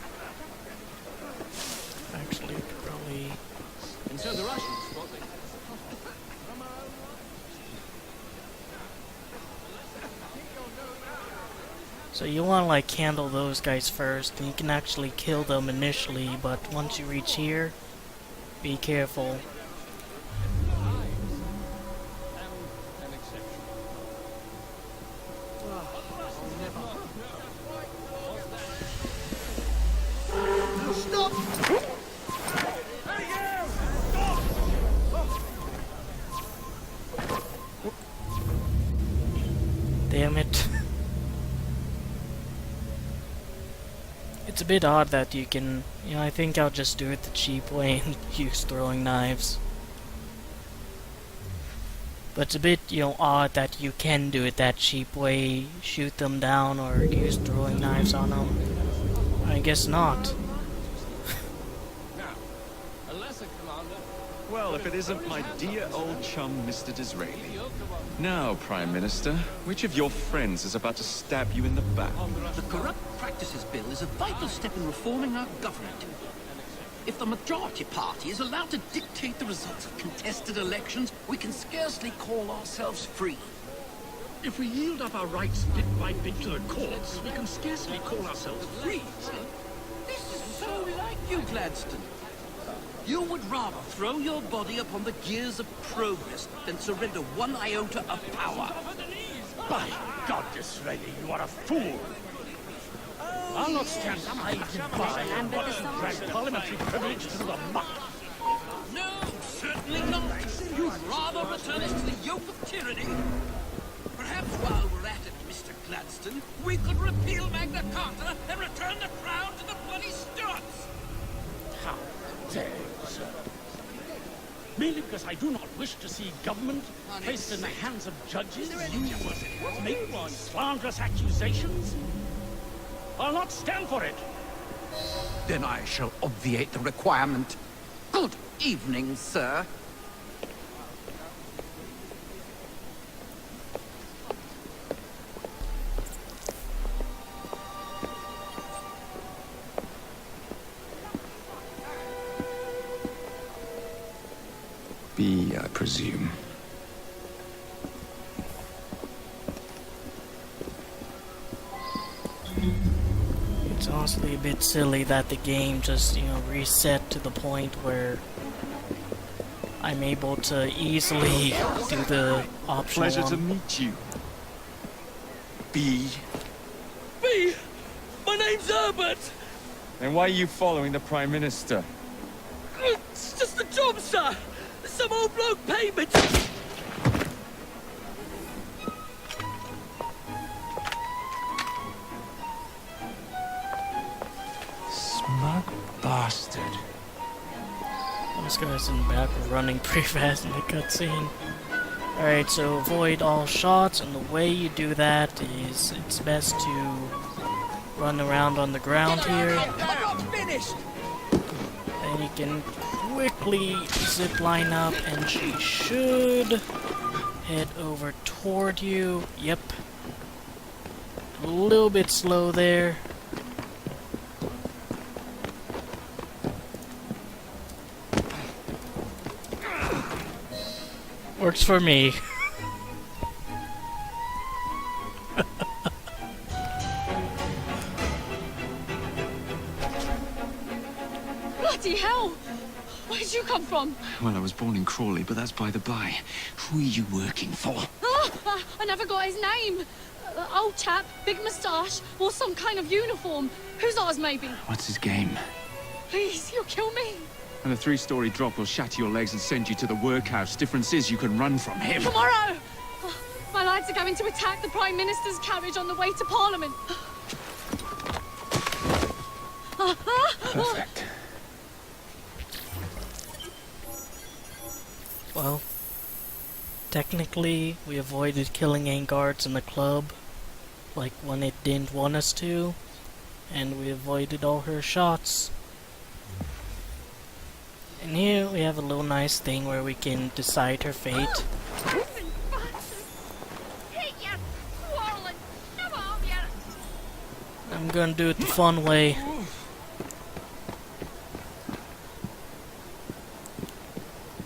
Actually, probably... And so the Russians, what they... So you want to like handle those guys first, and you can actually kill them initially, but once you reach here, be careful. Stop! Damn it. It's a bit odd that you can, I think I'll just do it the cheap way and use throwing knives. But it's a bit, odd that you can do it that cheap way, shoot them down or use throwing knives on them. I guess not. Well, if it isn't my dear old chum, Mr. Disraeli. Now, Prime Minister, which of your friends is about to stab you in the back? The Corrupt Practices Bill is a vital step in reforming our government. If the majority party is allowed to dictate the results of contested elections, we can scarcely call ourselves free. If we yield up our rights bit by bit to the courts, we can scarcely call ourselves free. This is so like you, Gladstone. You would rather throw your body upon the gears of progress than surrender one iota of power. By God, Disraeli, you are a fool! I'll not stand idly by and watch you drag parliamentary privilege through the muck. No, certainly not. You'd rather return us to the yoke of tyranny. Perhaps while we're at it, Mr. Gladstone, we could repeal Magna Carta and return the crown to the bloody Stuarts. How dare you, sir? Merely because I do not wish to see government placed in the hands of judges who make slanderous accusations? I'll not stand for it. Then I shall obviate the requirement. Good evening, sir. B, I presume. It's honestly a bit silly that the game just, reset to the point where I'm able to easily do the optional Pleasure one. to meet you. B. B! My name's Herbert! Then why are you following the Prime Minister? It's just a job, sir! Some old bloke paid me to... Smug bastard. Those guys in the back are running pretty fast in the cutscene. Alright, so avoid all shots, and the way you do that is it's best to run around on the ground here. I'm not finished! And you can quickly zip line up, and she should head over toward you. Yep. A little bit slow there. Works for me. Bloody hell! Where'd you come from? Well, I was born in Crawley, but that's by the by. Who are you working for? I never got his name. Old chap, big moustache, wore some kind of uniform. Who's ours, maybe? What's his game? Please, you'll kill me. And a 3-story drop will shatter your legs and send you to the workhouse. Difference is you can run from him. Tomorrow! My lads are going to attack the Prime Minister's carriage on the way to Parliament. Perfect. Well, technically, we avoided killing any guards in the club, like when it didn't want us to, and we avoided all her shots. And here we have a little nice thing where we can decide her fate. I'm gonna do it the fun way.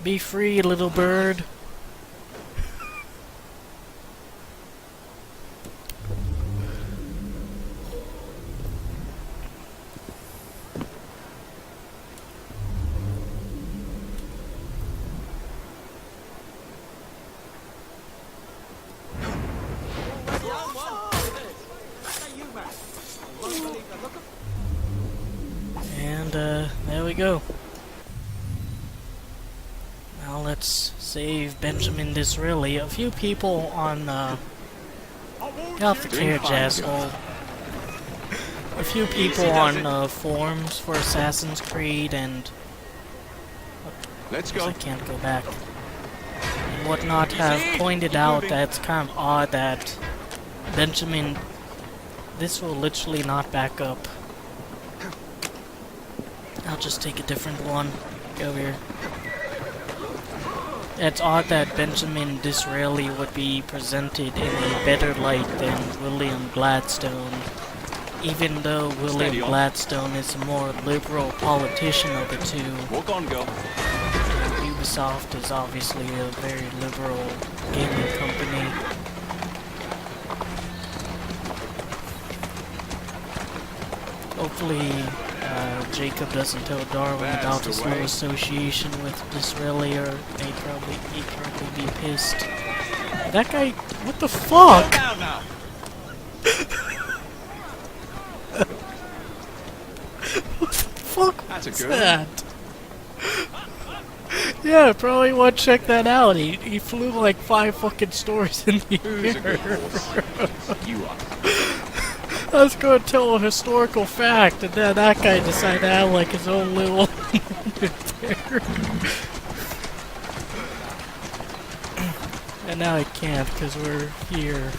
Be free, little bird. And there we go. Now let's save Benjamin Disraeli. A few people on get off the carriage, asshole. A few people on forums for Assassin's Creed and let's go. I can't go back. And whatnot have pointed out that it's kind of odd that Benjamin. This will literally not back up. I'll just take a different one. Go over here. It's odd that Benjamin Disraeli would be presented in a better light than William Gladstone, even though William Gladstone is a more liberal politician of the two. Walk on, girl. Ubisoft is obviously a very liberal gaming company. Hopefully, Jacob doesn't tell Darwin about his low association with Disraeli, or he'd probably be pissed. That guy, what the fuck? What the fuck was that? Yeah, probably want to check that out. He flew like 5 fucking stories in the air. You are. I was going to tell a historical fact, and then that guy decided to have like his own little moment there. And now I can't because we're here.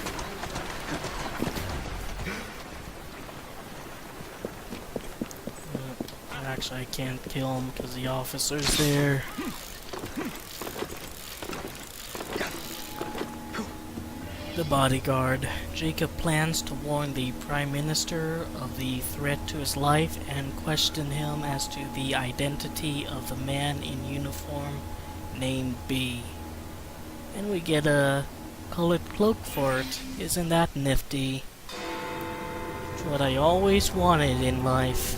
Actually, I can't kill him because the officer's there. The bodyguard. Jacob plans to warn the Prime Minister of the threat to his life and question him as to the identity of the man in uniform named B. And we get a colored cloak for it. Isn't that nifty? It's what I always wanted in life.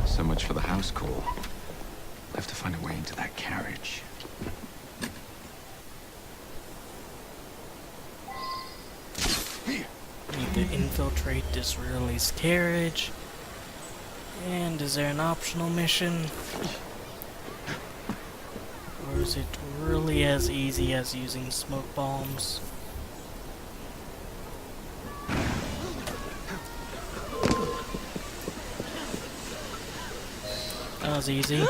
So much for the house call. I have to find a way into that carriage. Need to infiltrate Disraeli's carriage. And is there an optional mission? Or is it really as easy as using smoke bombs? That was easy.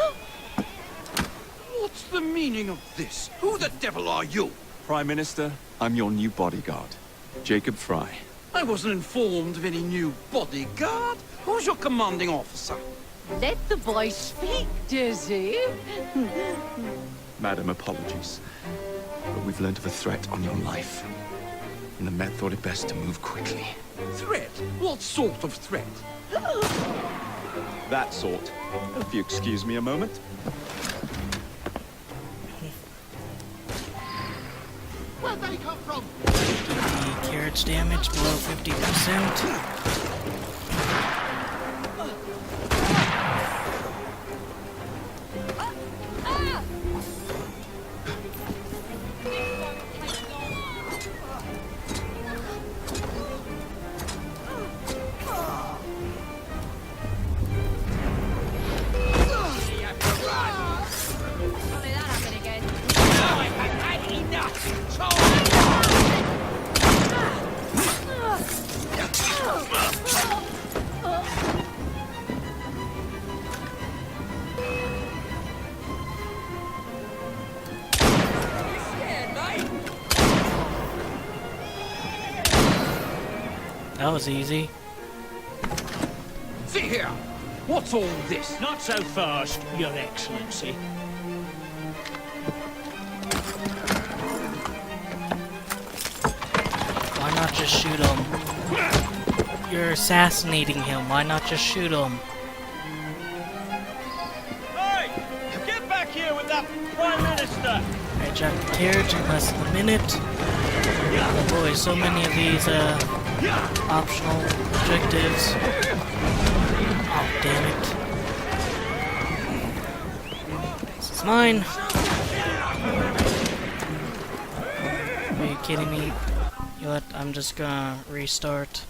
What's the meaning of this? Who the devil are you? Prime Minister, I'm your new bodyguard, Jacob Fry. I wasn't informed of any new bodyguard. Who's your commanding officer? Let the boy speak, Dizzy. Madam, apologies. But we've learned of a threat on your life. And the Met thought it best to move quickly. Threat? What sort of threat? That sort. If you excuse me a moment. Where'd they come from? The carriage damage below 50%. That was easy. See here! What's all this? Not so fast, Your Excellency. Why not just shoot him? You're assassinating him. Why not just shoot him? Hey! Get back here with that Prime Minister! Hijack the carriage in less than a minute. Oh boy, so many of these optional objectives. Oh, damn it. This is mine. Are you kidding me? You know what? I'm just gonna restart.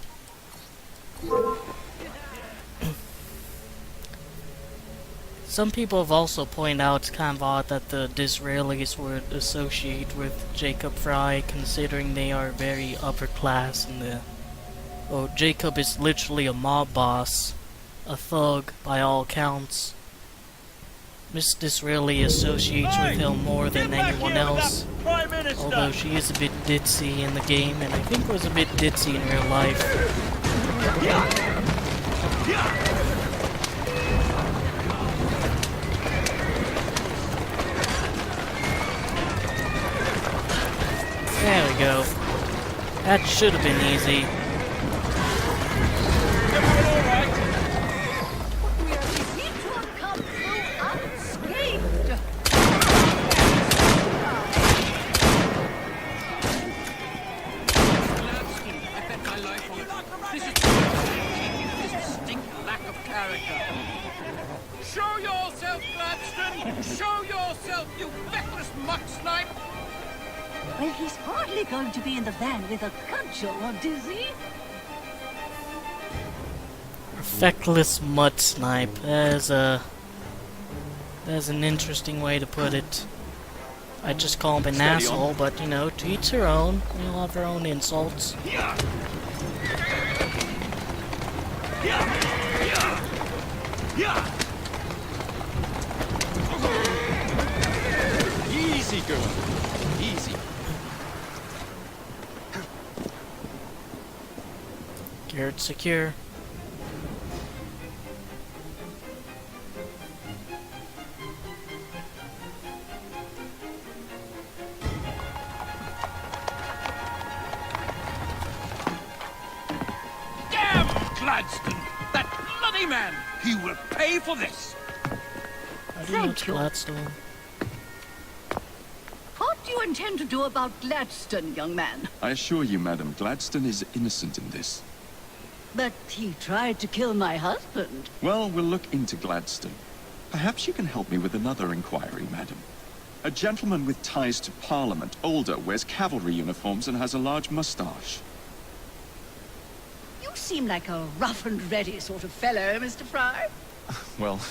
Some people have also pointed out it's kind of odd that the Disraelis would associate with Jacob Fry, considering they are very upper class in the... Well, Jacob is literally a mob boss, a thug by all accounts. Miss Disraeli associates with him more than anyone else, although she is a bit ditzy in the game, and I think was a bit ditzy in real life. There we go. That should have been easy. Show yourself, Gladstone! Show yourself, you feckless muck snipe! Well, he's hardly going to be in the van with a cudgel, is he? Feckless mud snipe. That's an interesting way to put it. I just call him an asshole, but you know, to each their own. We all have our own insults. Easy, girl. Easy. Garrett secure. Damn Gladstone! That bloody man! He will pay for this! How do you know it's Gladstone? What do you intend to do about Gladstone, young man? I assure you, madam, Gladstone is innocent in this. But he tried to kill my husband. Well, we'll look into Gladstone. Perhaps you can help me with another inquiry, madam. A gentleman with ties to Parliament, older, wears cavalry uniforms and has a large moustache. You seem like a rough and ready sort of fellow, Mr. Fry. Well,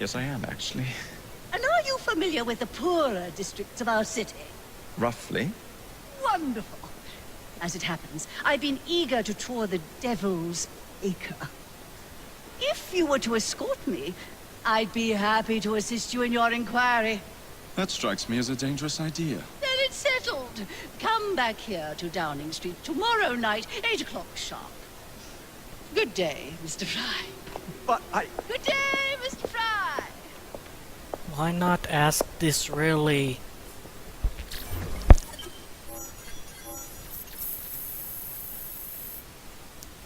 yes I am, actually. And are you familiar with the poorer districts of our city? Roughly. Wonderful. As it happens, I've been eager to tour the Devil's Acre. If you were to escort me, I'd be happy to assist you in your inquiry. That strikes me as a dangerous idea. Then it's settled. Come back here to Downing Street tomorrow night, 8 o'clock sharp. Good day, Mr. Fry. But I... Good day, Mr. Fry. Why not ask Disraeli?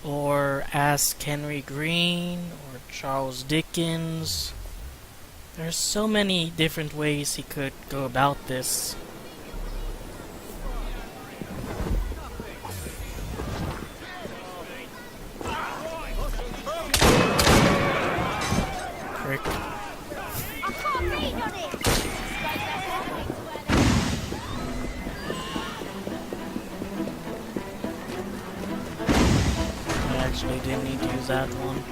Or ask Henry Green, or Charles Dickens. There's so many different ways he could go about this. Prick. I can't read on it. I actually didn't need to use that one.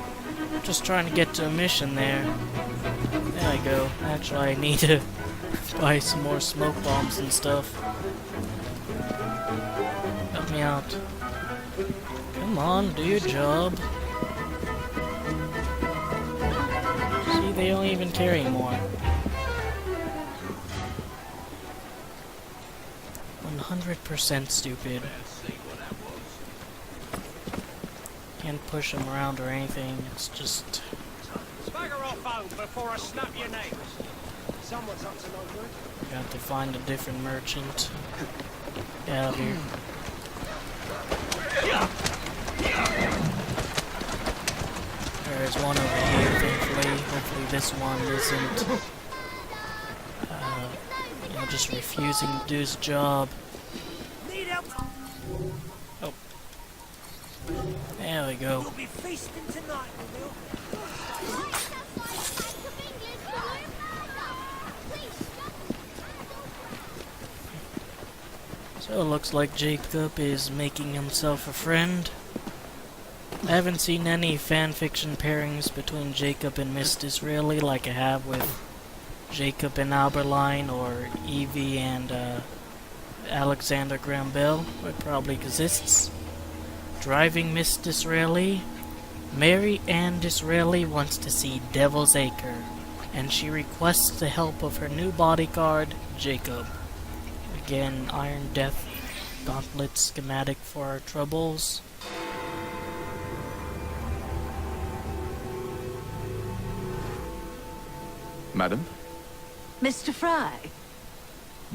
Just trying to get to a mission there. There I go. Actually, I need to buy some more smoke bombs and stuff. Help me out. Come on, do your job. See, they don't even carry more. 100% stupid. can't push him around or anything. It's just... Bagger off home before I snap your neck. Someone's up to no good. Got to find a different merchant. Get out of here. There's one over here, thankfully. Hopefully this one isn't, you know, just refusing to do his job. Need help? Oh. There we go. We'll be feasting tonight, we will. So it looks like Jacob is making himself a friend. I haven't seen any fanfiction pairings between Jacob and Mrs Disraeli like I have with Jacob and Alberline or Evie and Alexander Graham Bell. It probably exists. Driving Mrs Disraeli, Mary Ann Disraeli wants to see Devil's Acre, and she requests the help of her new bodyguard, Jacob. Again, Iron Death Gauntlet schematic for our troubles. Madam? Mr. Fry.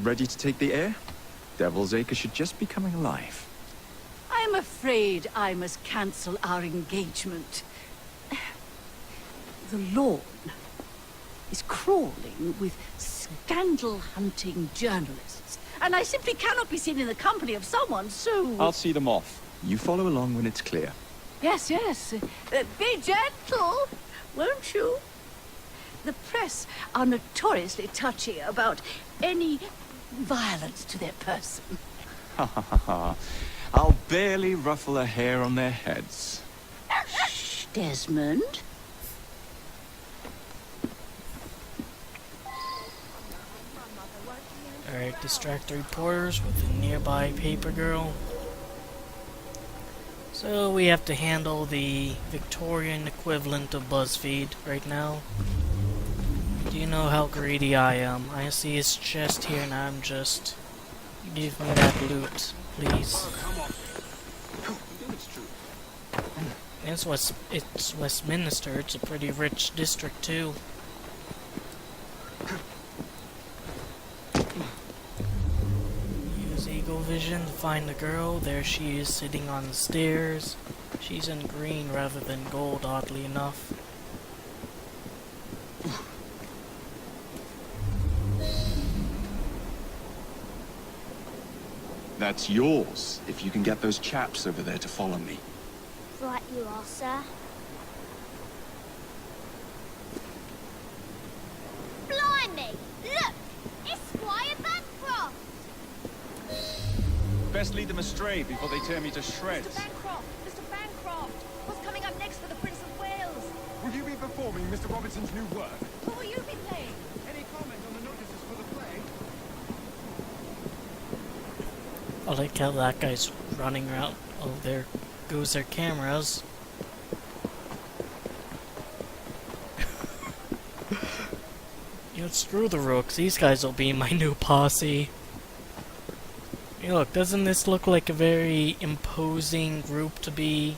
Ready to take the air? Devil's Acre should just be coming alive. I'm afraid I must cancel our engagement. The lawn is crawling with scandal-hunting journalists, and I simply cannot be seen in the company of someone so... I'll see them off. You follow along when it's clear. Yes, yes. Be gentle, won't you? The press are notoriously touchy about any violence to their person. Ha ha ha ha. I'll barely ruffle a hair on their heads. Shh, Desmond. Alright, distract the reporters with the nearby paper girl. So we have to handle the Victorian equivalent of BuzzFeed right now. Do you know how greedy I am? I see his chest here and I'm just... Give me that loot, please. It's Westminster, it's a pretty rich district too. Use Eagle Vision to find the girl. There she is sitting on the stairs. She's in green rather than gold, oddly enough. That's yours, if you can get those chaps over there to follow me. Right you are, sir. Blimey! Look! It's Squire Bancroft! Best lead them astray before they tear me to shreds. Mr. Bancroft! Mr. Bancroft! What's coming up next for the Prince of Wales? Will you be performing Mr. Robinson's new work? Who will you be playing? Any comment on the notices for the play? I like how that guy's running around. Oh, there goes their cameras. You know, screw the Rooks. These guys will be my new posse. Hey, look, doesn't this look like a very imposing group to be,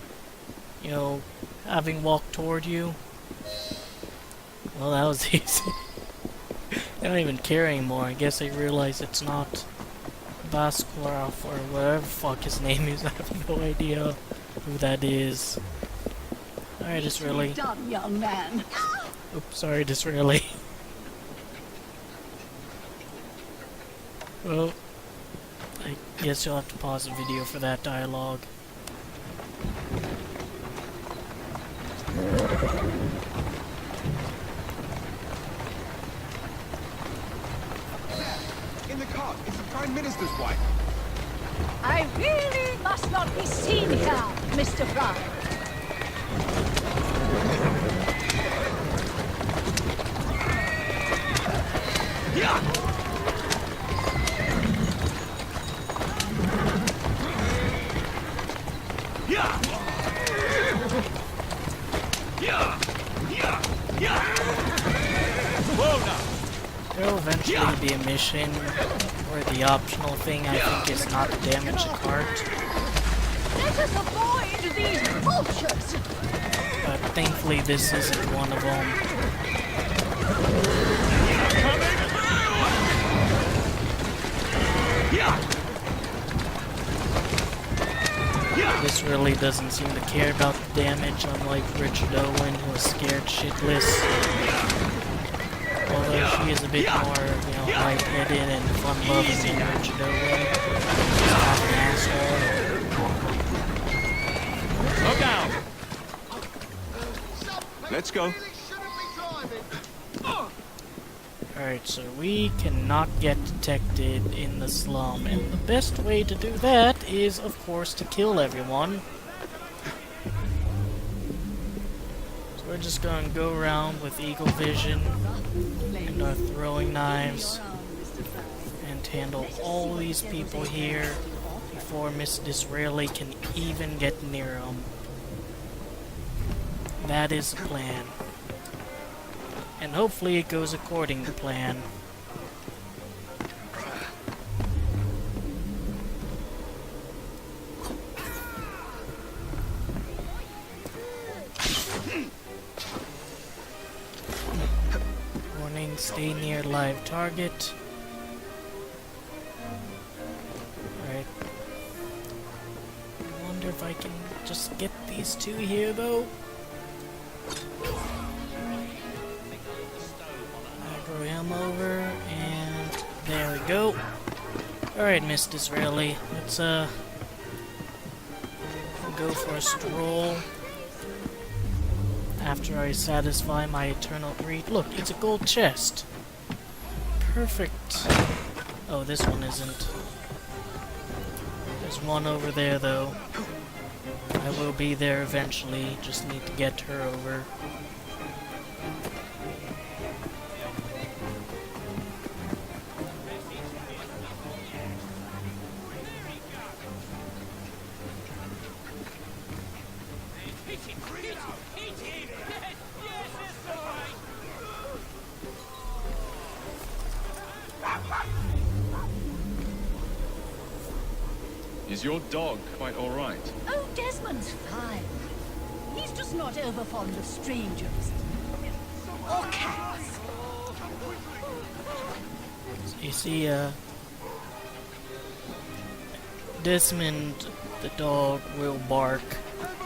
you know, having walked toward you? Well, that was easy. They don't even care anymore. I guess they realize it's not Basquarov or whatever the fuck his name is. I have no idea who that is. Alright, Disraeli. Done, young man. Oops, sorry, Disraeli. Well, I guess you'll have to pause the video for that dialogue. In the cart, it's the Prime Minister's wife. I really must not be seen here, Mr. Fry. There'll eventually be a mission where the optional thing I think is not to damage the cart. Let us avoid these vultures! But thankfully this isn't one of them. This really doesn't seem to care about the damage, unlike Richard Owen, who is scared shitless. Although she is a bit more, lightheaded and fun-loving than Richard Owen. She's not an asshole. Slow down! Let's go. Alright, so we cannot get detected in the slum, and the best way to do that is, of course, to kill everyone. So we're just going to go around with eagle vision and our throwing knives and handle all these people here before Mrs Disraeli can even get near them. That is the plan. And hopefully it goes according to plan. Warning, stay near live target. Alright. I wonder if I can just get these two here though. Throw him over, and there we go. Alright, Miss Disraeli, let's go for a stroll after I satisfy my eternal greed. Look, it's a gold chest. Perfect. Oh, this one isn't. There's one over there, though. I will be there eventually, just need to get her over. Is your dog quite all right? Oh, Desmond's fine. He's just not over fond of strangers. Or cats. You see, Desmond, the dog, will bark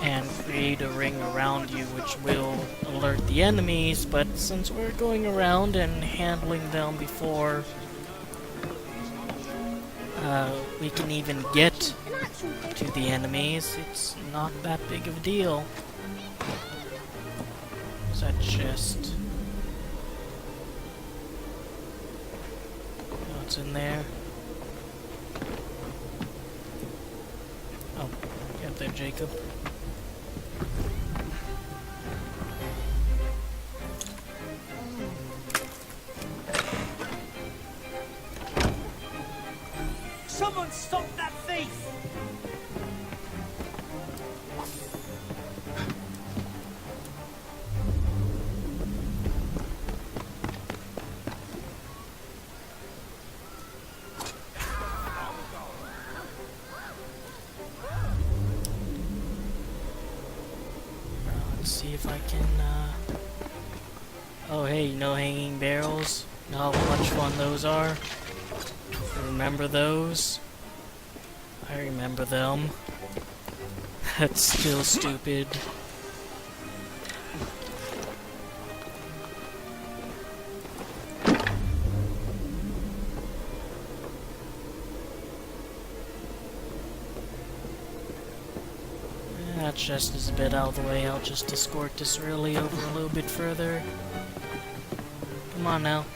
and create a ring around you, which will alert the enemies, but since we're going around and handling them before we can even get to the enemies, it's not that big of a deal. What's that chest? What's in there? Oh, get there, Jacob. Someone stop that thief! Let's see if I can, Oh, hey, you know hanging barrels? Know how much fun those are? Remember those? I remember them. That's still stupid. That chest is a bit out of the way. I'll just escort Disraeli over a little bit further. Come on now.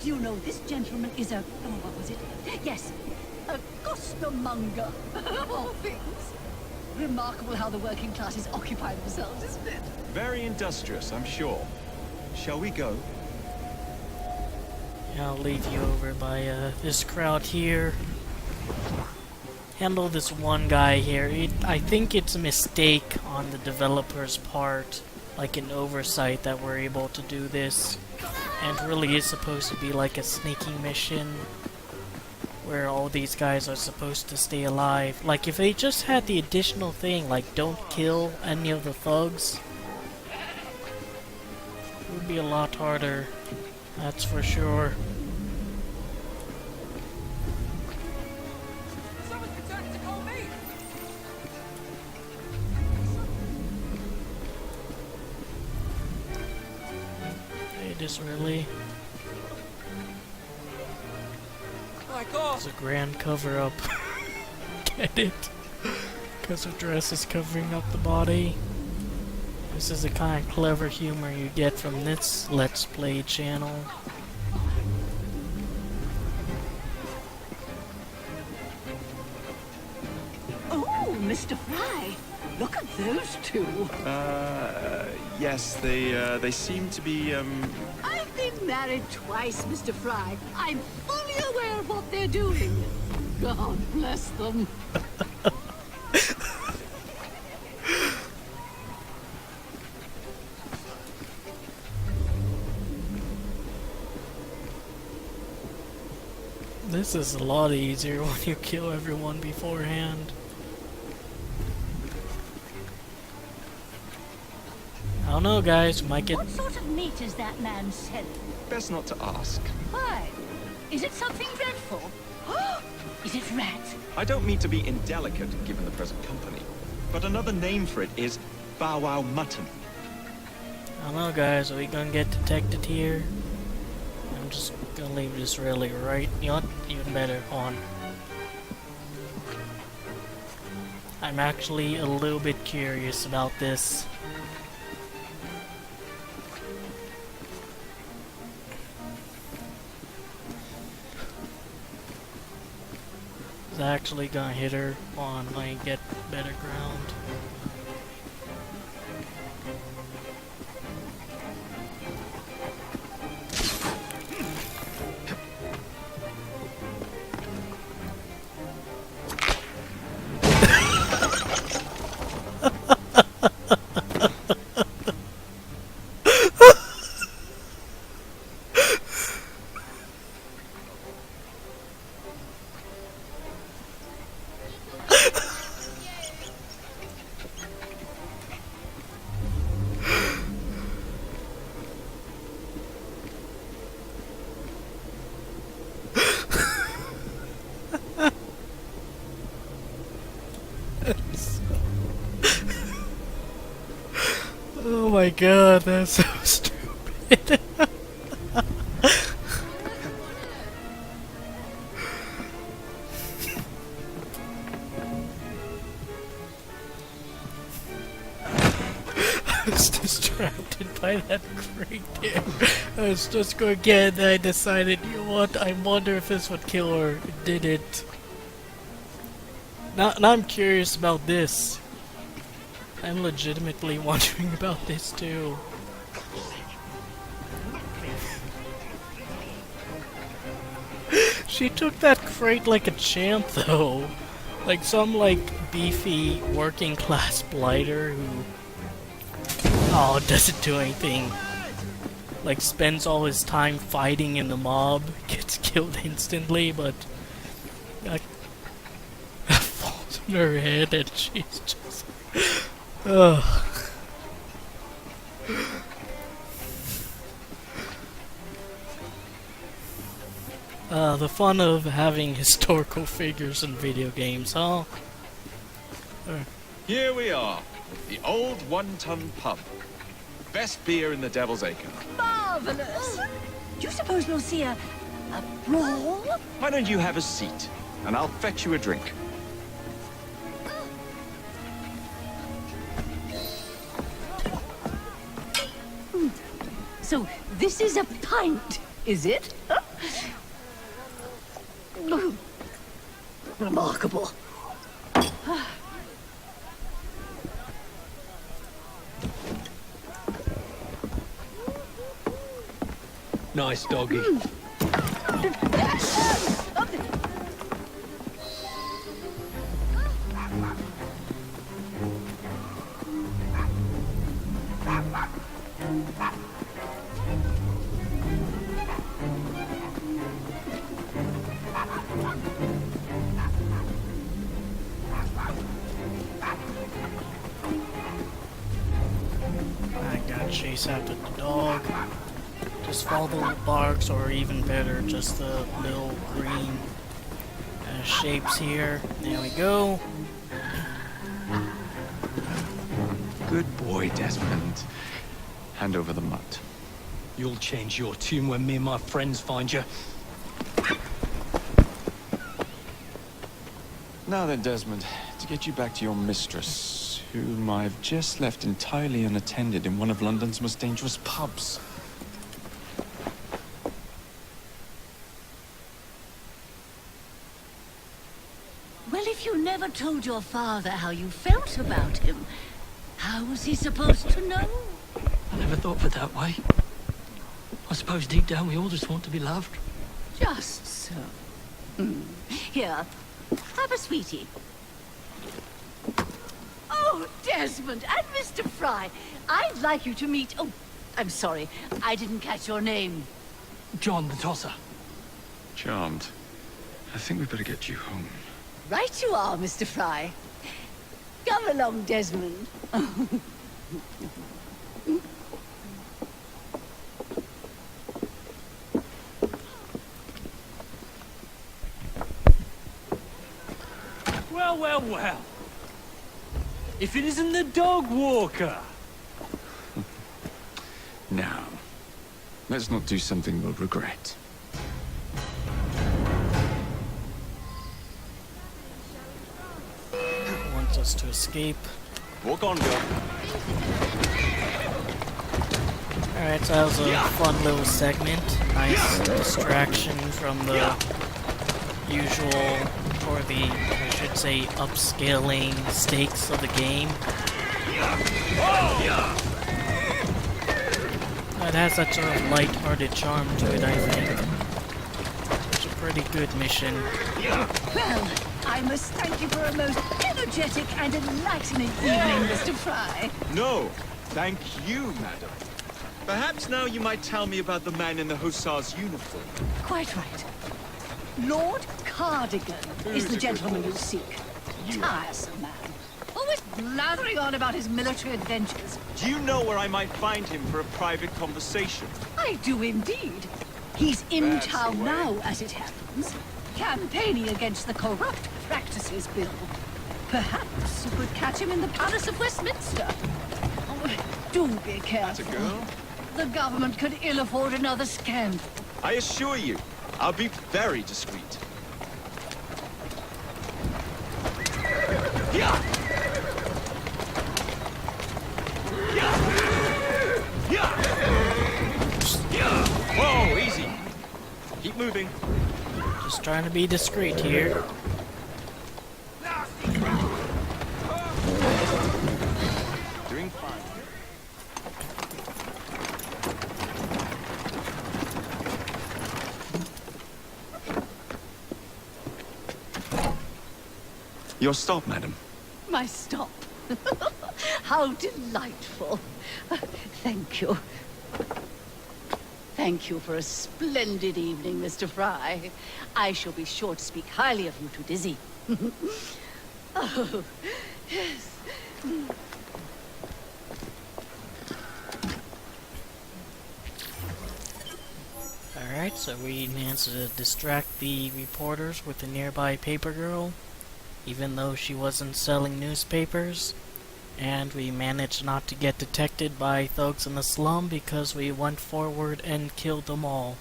Do you know this gentleman is a... oh, what was it? Yes, a costermonger, of all things. Remarkable how the working classes occupy themselves, isn't it? Very industrious, I'm sure. Shall we go? I'll leave you over by this crowd here. Handle this one guy here. I think it's a mistake on the developer's part, like an oversight that we're able to do this. And really is supposed to be like a sneaking mission where all these guys are supposed to stay alive. Like if they just had the additional thing, like don't kill any of the thugs, it would be a lot harder. That's for sure. Hey, Disraeli. It's a grand cover-up. Get it? Because her dress is covering up the body. This is the kind of clever humor you get from this Let's Play channel. Oh, Mr. Fry, look at those two. Yes, they seem to be, I've been married twice, Mr. Fry. I'm fully aware of what they're doing. God bless them. This is a lot easier when you kill everyone beforehand. I don't know, guys. Might get. What sort of meat is that man selling? best not to ask. Why? Is it something dreadful? Is it rat? I don't mean to be indelicate given the present company, but another name for it is bow wow mutton. I don't know, guys. Are we gonna get detected here? I'm just gonna leave this really right. You know what? Even better. On. I'm actually a little bit curious about this. Is actually gonna hit her on when I get better ground. Oh my god, that's so stupid. I was distracted by that crate there. I was just going to get it, and I decided, you know what, I wonder if this would kill her. It didn't. Now I'm curious about this. I'm legitimately wondering about this too. She took that crate like a champ though. Like some like beefy working class blighter who doesn't do anything. Like spends all his time fighting in the mob, gets killed instantly, but falls on her head and she's just ugh. The fun of having historical figures in video games, huh? Here we are, the old one-ton pub. Best beer in the Devil's Acre. Marvelous! Do you suppose we'll see a brawl? Why don't you have a seat, and I'll fetch you a drink. So, this is a pint, is it? Huh? Remarkable. Nice doggy. I gotta chase after the dog. Just follow the barks, or even better, just the little green shapes here. There we go. Good boy, Desmond. Hand over the mutt. You'll change your tune when me and my friends find you. Now then, Desmond, to get you back to your mistress, whom I've just left entirely unattended in one of London's most dangerous pubs. Well, if you never told your father how you felt about him, how was he supposed to know? I never thought of it that way. I suppose deep down we all just want to be loved. Just so. Here, have a sweetie. Oh, Desmond and Mr. Fry, I'd like you to meet... Oh, I'm sorry, I didn't catch your name. John the Tosser. Charmed. I think we better get you home. Right you are, Mr. Fry. Come along, Desmond. Well, well, well. If it isn't the dog walker. Now, let's not do something we'll regret. Wants us to escape. Walk on, girl. Alright, so that was a fun little segment. Nice distraction from the usual, or the, I should say, upscaling stakes of the game. It has that sort of light-hearted charm to it, I think. It's a pretty good mission. Well, I must thank you for a most energetic and enlightening evening, Mr. Fry. No, thank you, madam. Perhaps now you might tell me about the man in the hussar's uniform. Quite right. Lord Cardigan is the gentleman you seek. Tiresome man. Always blathering on about his military adventures. Do you know where I might find him for a private conversation? I do indeed. He's in That's town the way. now, as it happens, campaigning against the Corrupt Practices Bill. Perhaps you could catch him in the Palace of Westminster. Oh, do be careful. That's a girl? The government could ill afford another scandal. I assure you, I'll be very discreet. Whoa, easy. Keep moving. Just trying to be discreet here. Doing fine. Your stop, madam. My stop. How delightful. Thank you. Thank you for a splendid evening, Mr. Fry. I shall be sure to speak highly of you to Dizzy. Oh, yes. Alright, so we managed to distract the reporters with the nearby paper girl, even though she wasn't selling newspapers. And we managed not to get detected by thugs in the slum because we went forward and killed them all.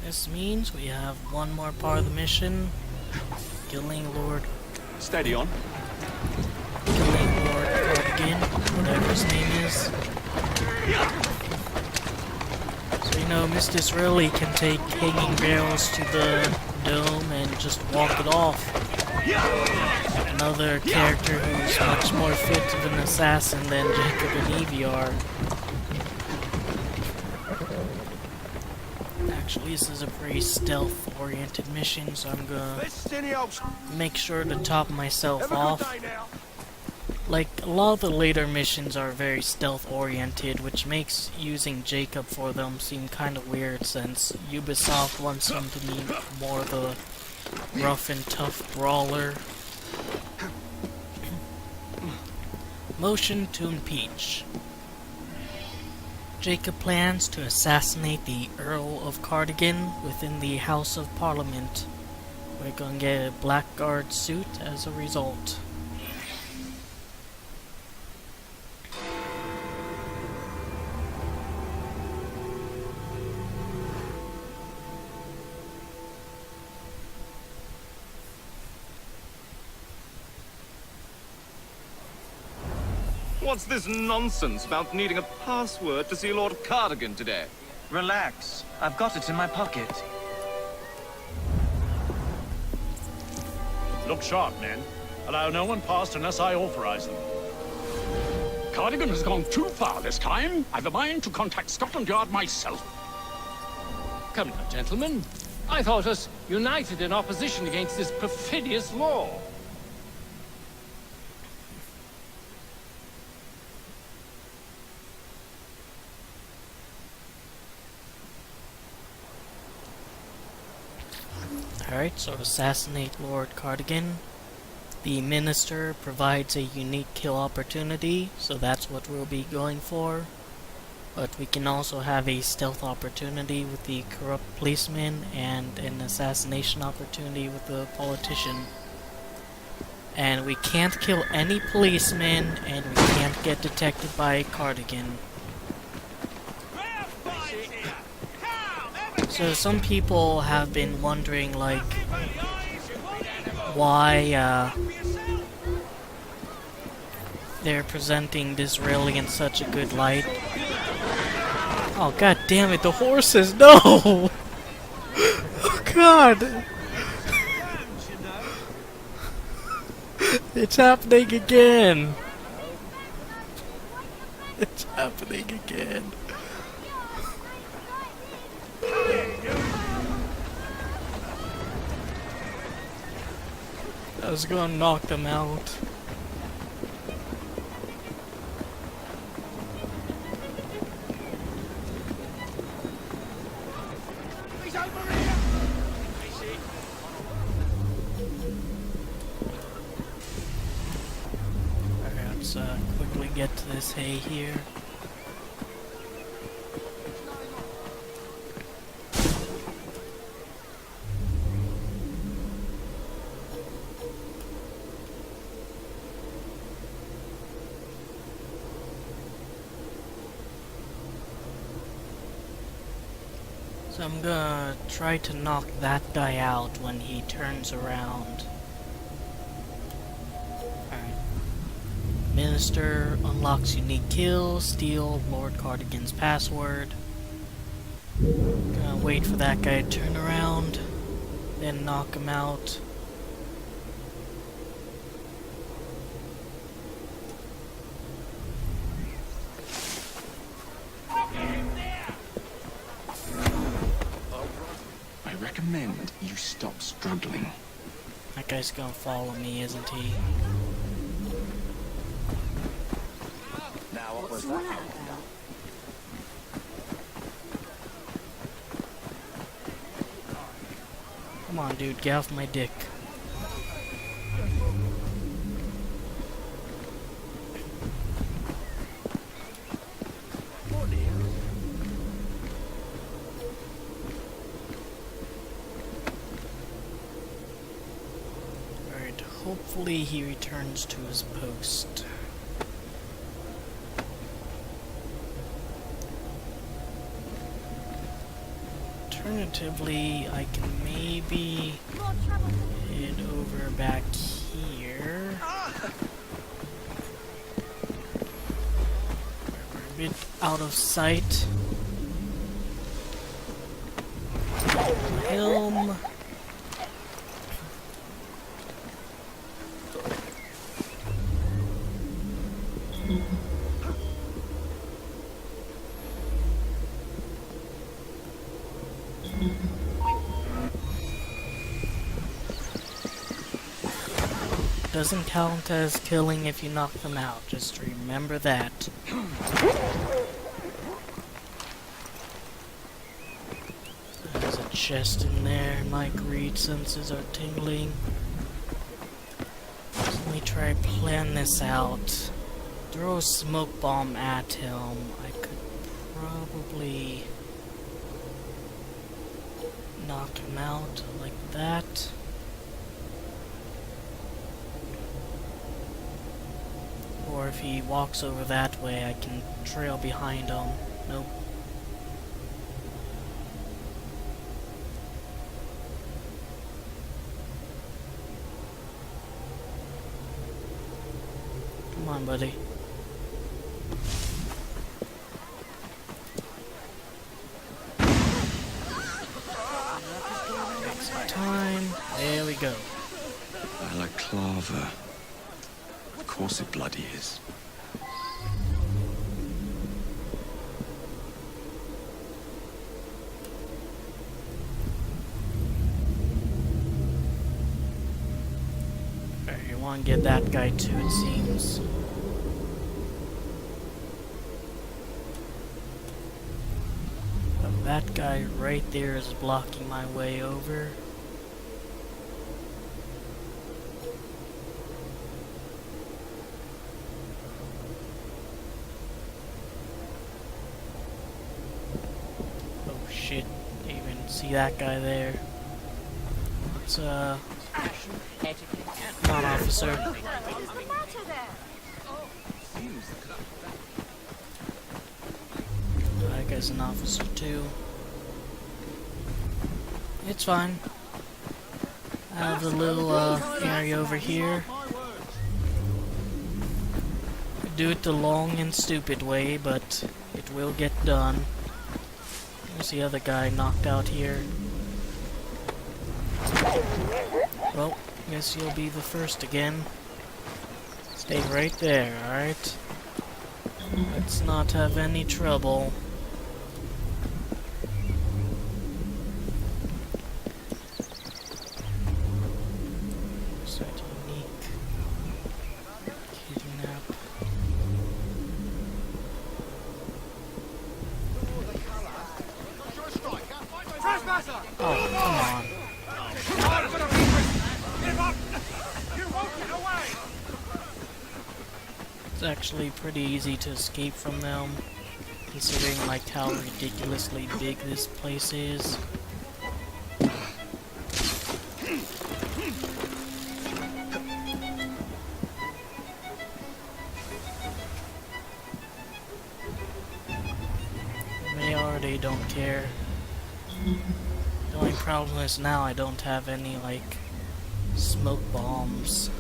This means we have one more part of the mission. Killing Lord... Steady on. Killing Lord Cardigan, whatever his name is. So, you know, Mrs Disraeli can take hanging barrels to the dome and just walk it off. another character who's much more fit of an assassin than Jacob and Evie are. Actually, this is a pretty stealth-oriented mission, so I'm gonna make sure to top myself off. Like, a lot of the later missions are very stealth-oriented, which makes using Jacob for them seem kind of weird, since Ubisoft wants him to be more of a rough and tough brawler. Motion to impeach. Jacob plans to assassinate the Earl of Cardigan within the House of Parliament. We're gonna get a blackguard suit as a result. What's this nonsense about needing a password to see Lord Cardigan today? Relax. I've got it in my pocket. Look sharp, men. Allow no one past unless I authorize them. Cardigan has gone too far this time. I've a mind to contact Scotland Yard myself. Come now, gentlemen. I thought us united in opposition against this perfidious law. Alright, so assassinate Lord Cardigan. The Minister provides a unique kill opportunity, so that's what we'll be going for. But we can also have a stealth opportunity with the corrupt policeman and an assassination opportunity with the politician. And we can't kill any policemen, and we can't get detected by Cardigan. So some people have been wondering, like, why they're presenting Disraeli in such a good light. Oh, god damn it, the horses, no! Oh god! It's happening again! It's happening again. I was gonna knock them out. Alright, let's quickly get to this hay here. So I'm gonna try to knock that guy out when he turns around. Alright. Minister unlocks unique kills, steal Lord Cardigan's password. Gonna wait for that guy to turn around, then knock him out. I recommend you stop struggling. That guy's gonna follow me, isn't he? Now what was that? Come on, dude, get off my dick. Hopefully he returns to his post. Alternatively, I can maybe head over back here. We're a bit out of sight. Helm. Doesn't count as killing if you knock them out. Just remember that. There's a chest in there. My greed senses are tingling. So let me try to plan this out. Throw a smoke bomb at him. I could probably knock him out like that. Or if he walks over that way, I can trail behind him. Nope. Come on, buddy. Take some time. There we go. Balaclava. Of course it bloody is. Okay, you want to get that guy too, it seems. But that guy right there is blocking my way over. Shit, didn't even see that guy there. It's come on, officer. That guy's an officer too. It's fine. I have a little area over here. Do it the long and stupid way, but it will get done. There's the other guy knocked out here. Well, guess you'll be the first again. Stay right there, alright? Let's not have any trouble. So unique. Kidnap. Oh, come on. It's actually pretty easy to escape from them, considering like how ridiculously big this place is. They already don't care. The only problem is now I don't have any, like, smoke bombs.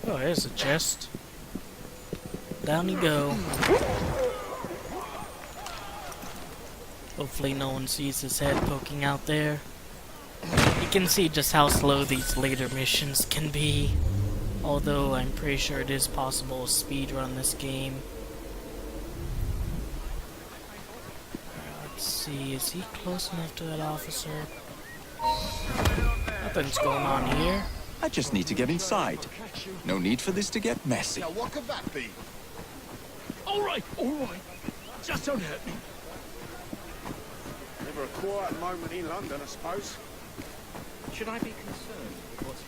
Oh, here's a chest. Down you go. Hopefully no one sees his head poking out there. You can see just how slow these later missions can be. Although I'm pretty sure it is possible to speedrun this game. Let's see, is he close enough to that officer? Nothing's going on here. I just need to get inside. No need for this to get messy. Now, what could that be? All right. Just don't hurt me. Never a quiet moment in London, I suppose. Should I be concerned with what's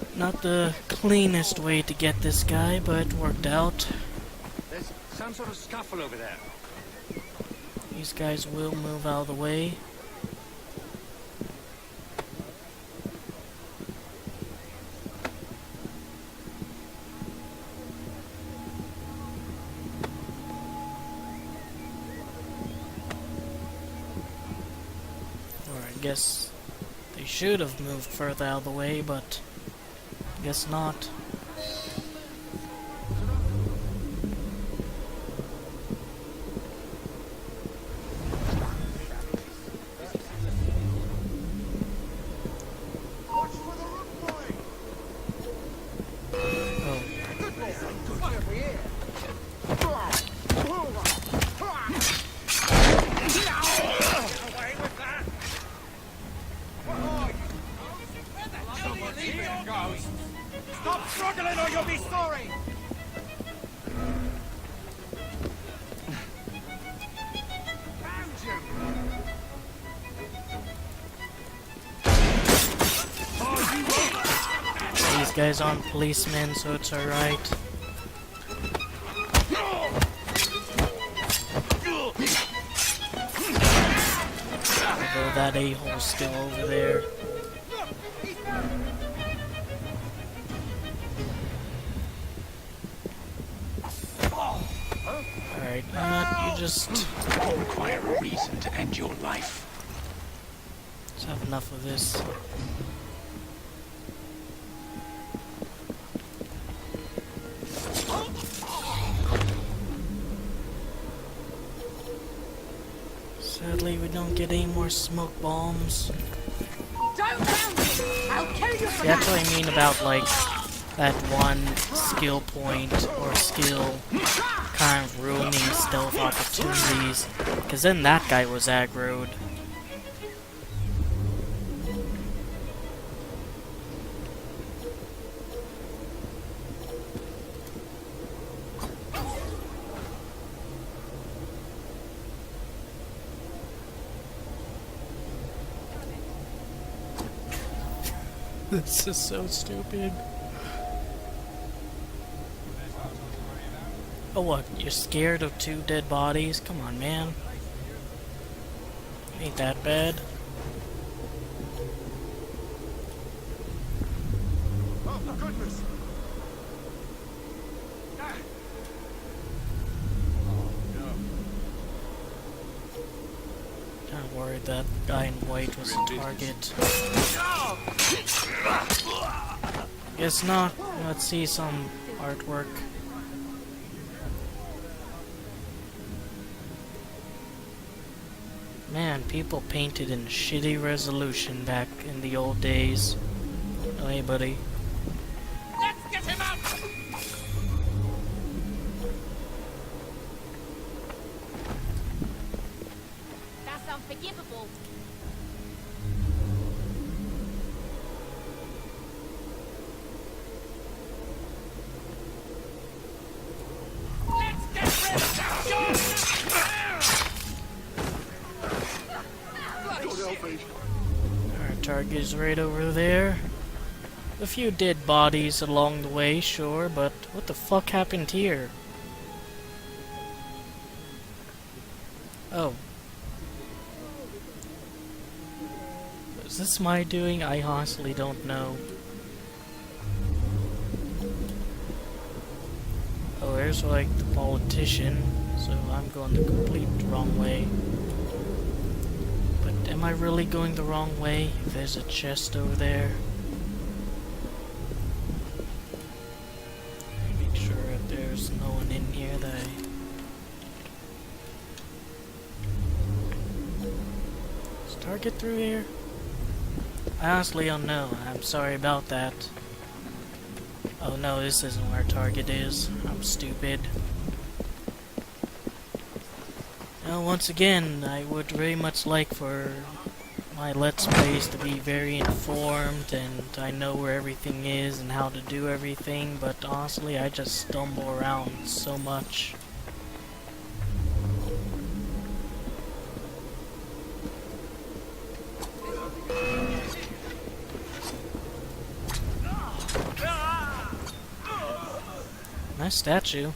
happening? Not the cleanest way to get this guy, but it worked out. There's some sort of scuffle over there. These guys will move out of the way. guess they should have moved further out of the way, but guess not. Stop struggling or you'll be sorry! These guys aren't policemen, so it's alright. Although that a-hole's still over there. Alright, you just... I require a reason to end your life. Let's have enough of this. Sadly, we don't get any more smoke bombs. Don't round me! I'll kill you for That's that! what I mean about, like, that one skill point or skill kind of ruining stealth opportunities. Because then that guy was aggroed. This is so stupid. Oh, what? You're scared of 2 dead bodies? Come on, man. Ain't that bad. Oh, goodness! Kinda worried that guy in white was a target. Guess not. Let's see some artwork. Man, people painted in shitty resolution back in the old days. Oh, hey, buddy. Let's get him out! That's unforgivable. Our target is right over there. A few dead bodies along the way, sure, but what the fuck happened here? Oh. Is this my doing? I honestly don't know. Oh, there's like the politician, so I'm going the complete wrong way. But am I really going the wrong way if there's a chest over there? Make sure that there's no one in here that Is target through here? I honestly don't know. I'm sorry about that. Oh no, this isn't where target is. I'm stupid. Now, once again, I would very much like for my Let's Plays to be very informed, and I know where everything is and how to do everything, but honestly, I just stumble around so much. Nice statue.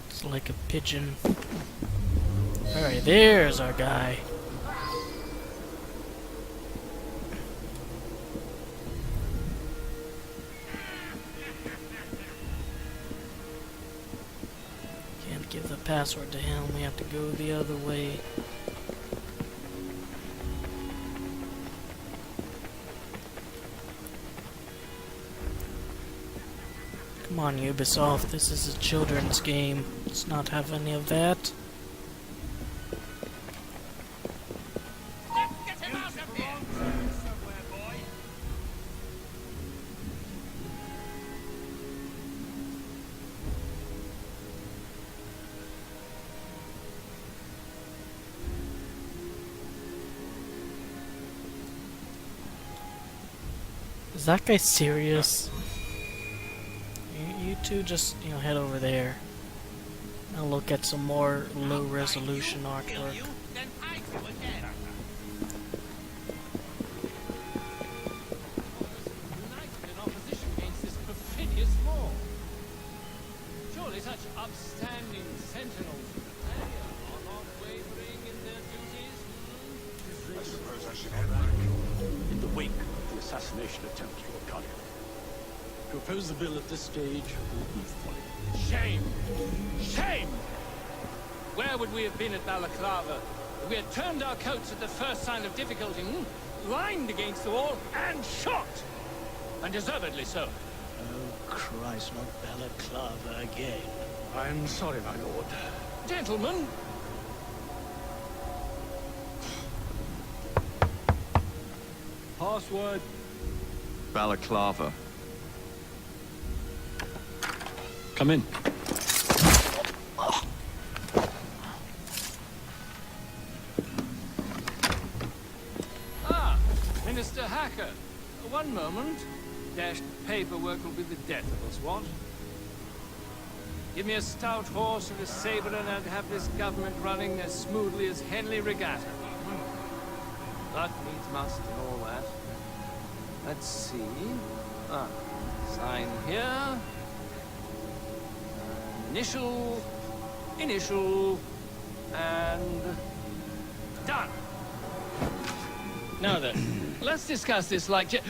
It's like a pigeon. Alright, there's our guy. password to him. We have to go the other way. Come on, Ubisoft, this is a children's game. Let's not have any of that. Get him out of here! Somewhere, boy. Is that guy serious? You two just, head over there. I'll look at some more low-resolution artwork. United in opposition against this perfidious law. Surely such upstanding sentinels of the area are not wavering in their duties. I suppose I should head back. In the wake of the assassination attempt, Your Guardian. To oppose the bill at this stage would be folly. Shame! Shame! Where would we have been at Balaclava if we had turned our coats at the first sign of difficulty, lined against the wall, and shot? And deservedly so. Oh, Christ, not Balaclava again. I'm sorry, my lord. Gentlemen! Password. Balaclava. Come in. Ah, Minister Hacker. One moment. Dashed paperwork will be the death of us, what? Give me a stout horse and a saber and I'd have this government running as smoothly as Henley Regatta. But needs must and all that. Let's see. Ah, sign here. Initial, and done. Now then, let's discuss this like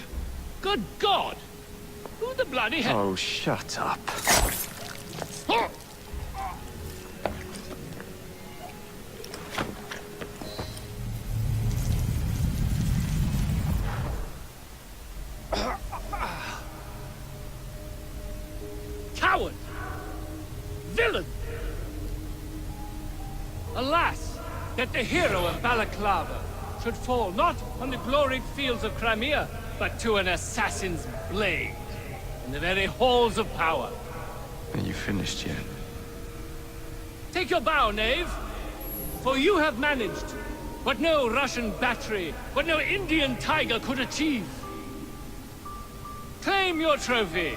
good God! Who the bloody hell? Oh, shut up. Coward! Villain! Alas, that the hero of Balaclava should fall not on the gloried fields of Crimea, but to an assassin's blade in the very halls of power. Are you finished yet? Take your bow, knave, for you have managed what no Russian battery, what no Indian tiger could achieve. Claim your trophy,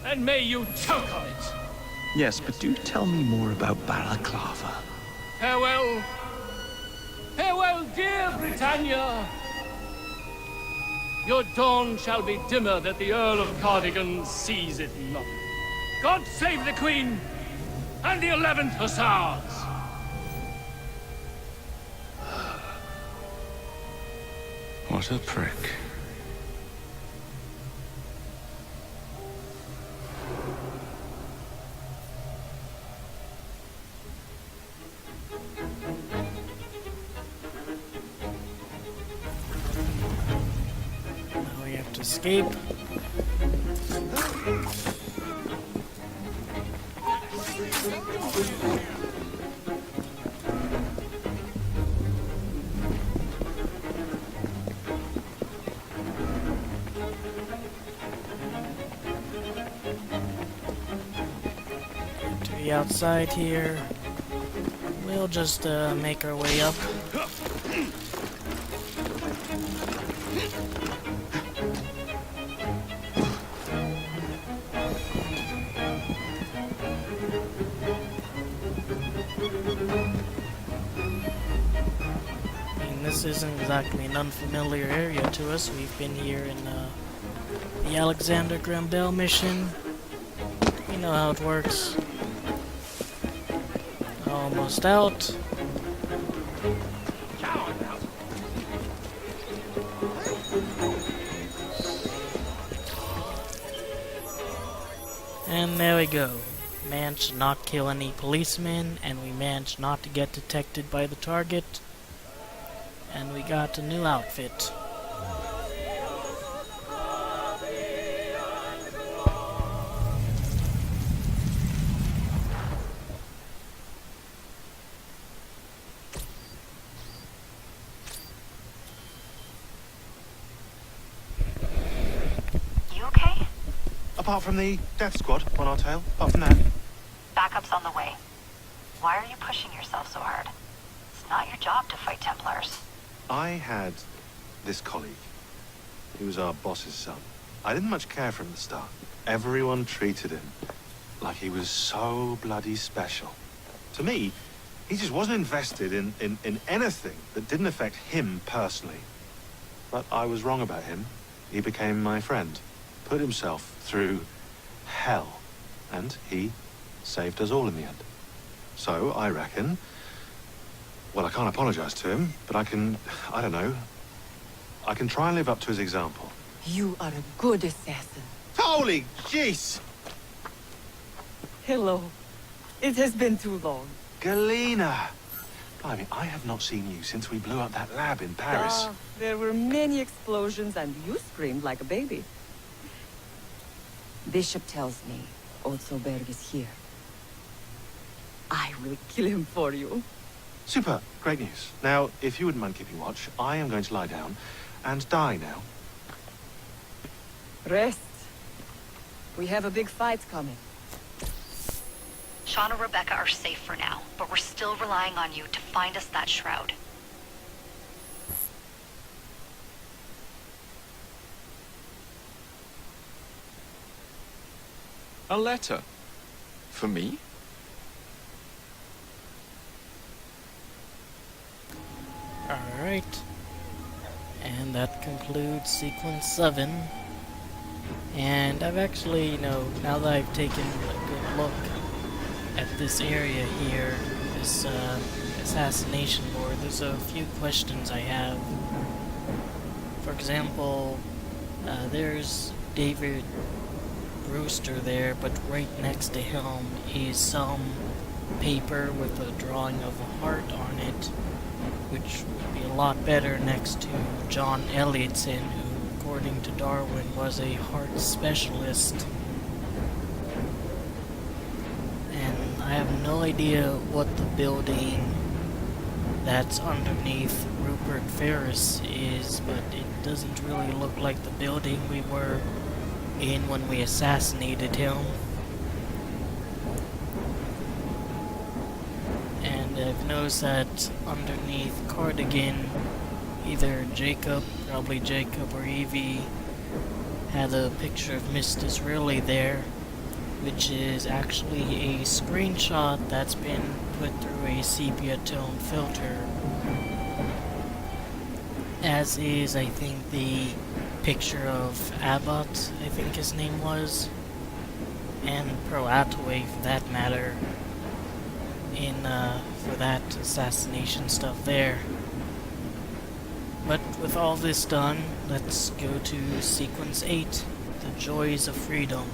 and may you choke on it. Yes, but do tell me more about Balaclava. Farewell. Farewell, dear Britannia. Your dawn shall be dimmer that the Earl of Cardigan sees it not. God save the Queen and the 11th Hussars. What a prick. Now we have to escape. To the outside here. We'll just make our way up. This isn't exactly an unfamiliar area to us. We've been here in the Alexander Graham Bell mission. We know how it works. Almost out. And there we go. managed to not kill any policemen, and we managed not to get detected by the target, and we got a new outfit. You okay? Apart from the death squad on our tail, apart from that. Backup's on the way. Why are you pushing yourself so hard? It's not your job to fight Templars. I had this colleague. He was our boss's son. I didn't much care for him at the start. Everyone treated him like he was so bloody special. To me, he just wasn't invested in anything that didn't affect him personally. But I was wrong about him. He became my friend, put himself through hell, and he saved us all in the end. So, I reckon, well, I can't apologize to him, but I can try and live up to his example. You are a good assassin. Holy jeez! Hello. It has been too long. Galena! I mean, I have not seen you since we blew up that lab in Paris. There were many explosions and you screamed like a baby. Bishop tells me Otzelberg is here. I will kill him for you. Super. Great news. Now, if you wouldn't mind keeping watch, I am going to lie down and die now. Rest. We have a big fight coming. Sean and Rebecca are safe for now, but we're still relying on you to find us that shroud. A letter? For me? Alright. And that concludes sequence 7. And I've actually, now that I've taken a good look at this area here, this assassination board, there's a few questions I have. For example, there's David Brewster there, but right next to him is some paper with a drawing of a heart on it, which would be a lot better next to John Elliotson, who, according to Darwin, was a heart specialist. And I have no idea what the building that's underneath Rupert Ferris is, but it doesn't really look like the building we were in when we assassinated him. And I've noticed that underneath Cardigan, either Jacob, probably Jacob or Evie, had a picture of Mrs Disraeli there, which is actually a screenshot that's been put through a sepia tone filter. As is, I think, the picture of Abbott, I think his name was, and Pro Attaway for that matter, in for that assassination stuff there. But with all this done, let's go to sequence 8, The Joys of Freedom.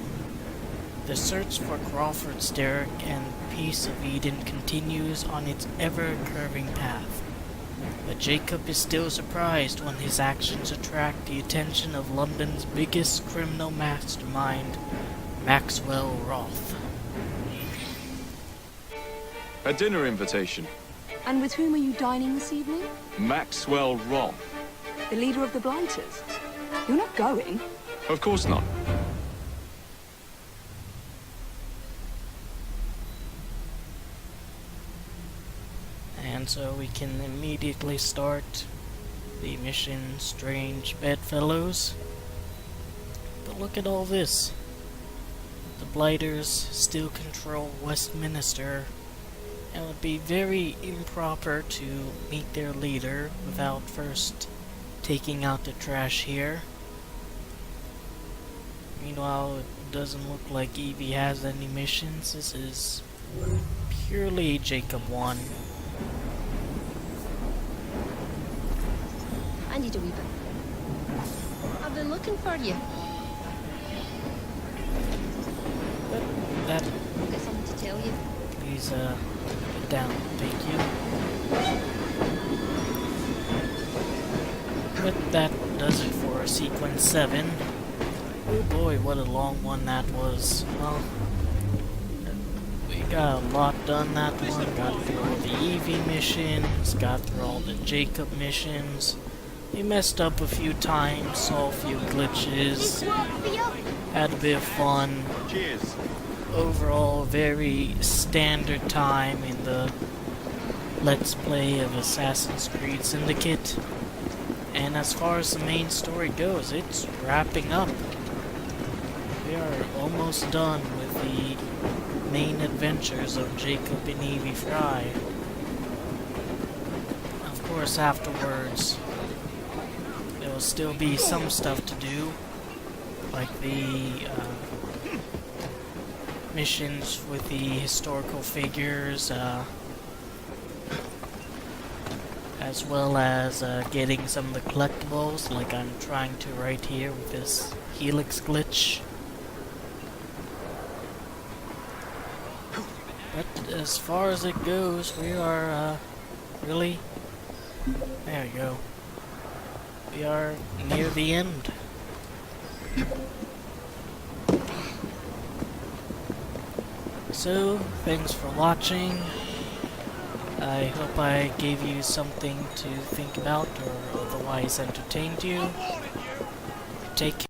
The search for Crawford's Derrick and Piece of Eden continues on its ever-curving path. But Jacob is still surprised when his actions attract the attention of London's biggest criminal mastermind, Maxwell Roth. A dinner invitation. And with whom are you dining this evening? Maxwell Roth. The leader of the Blighters. You're not going? Of course not. And so we can immediately start the mission Strange Bedfellows. But look at all this. The Blighters still control Westminster, and it would be very improper to meet their leader without first taking out the trash here. Meanwhile, it doesn't look like Evie has any missions. This is purely Jacob 1. I need a wee bit. I've been looking for you. That Get some please, get down. Thank you. But that does it for sequence 7. Oh boy, what a long one that was. Well, we got a lot done that one. Got through all the Evie missions, got through all the Jacob missions. We messed up a few times, saw a few glitches, had a bit of fun. Cheers. Overall, very standard time in the Let's Play of Assassin's Creed Syndicate. And as far as the main story goes, it's wrapping up. We are almost done with the main adventures of Jacob and Evie Fry. Of course, afterwards, there will still be some stuff to do, like the missions with the historical figures, as well as getting some of the collectibles, like I'm trying to right here with this Helix glitch. But as far as it goes, we are really, there you go, we are near the end. So, thanks for watching. I hope I gave you something to think about or otherwise entertained you. Take care.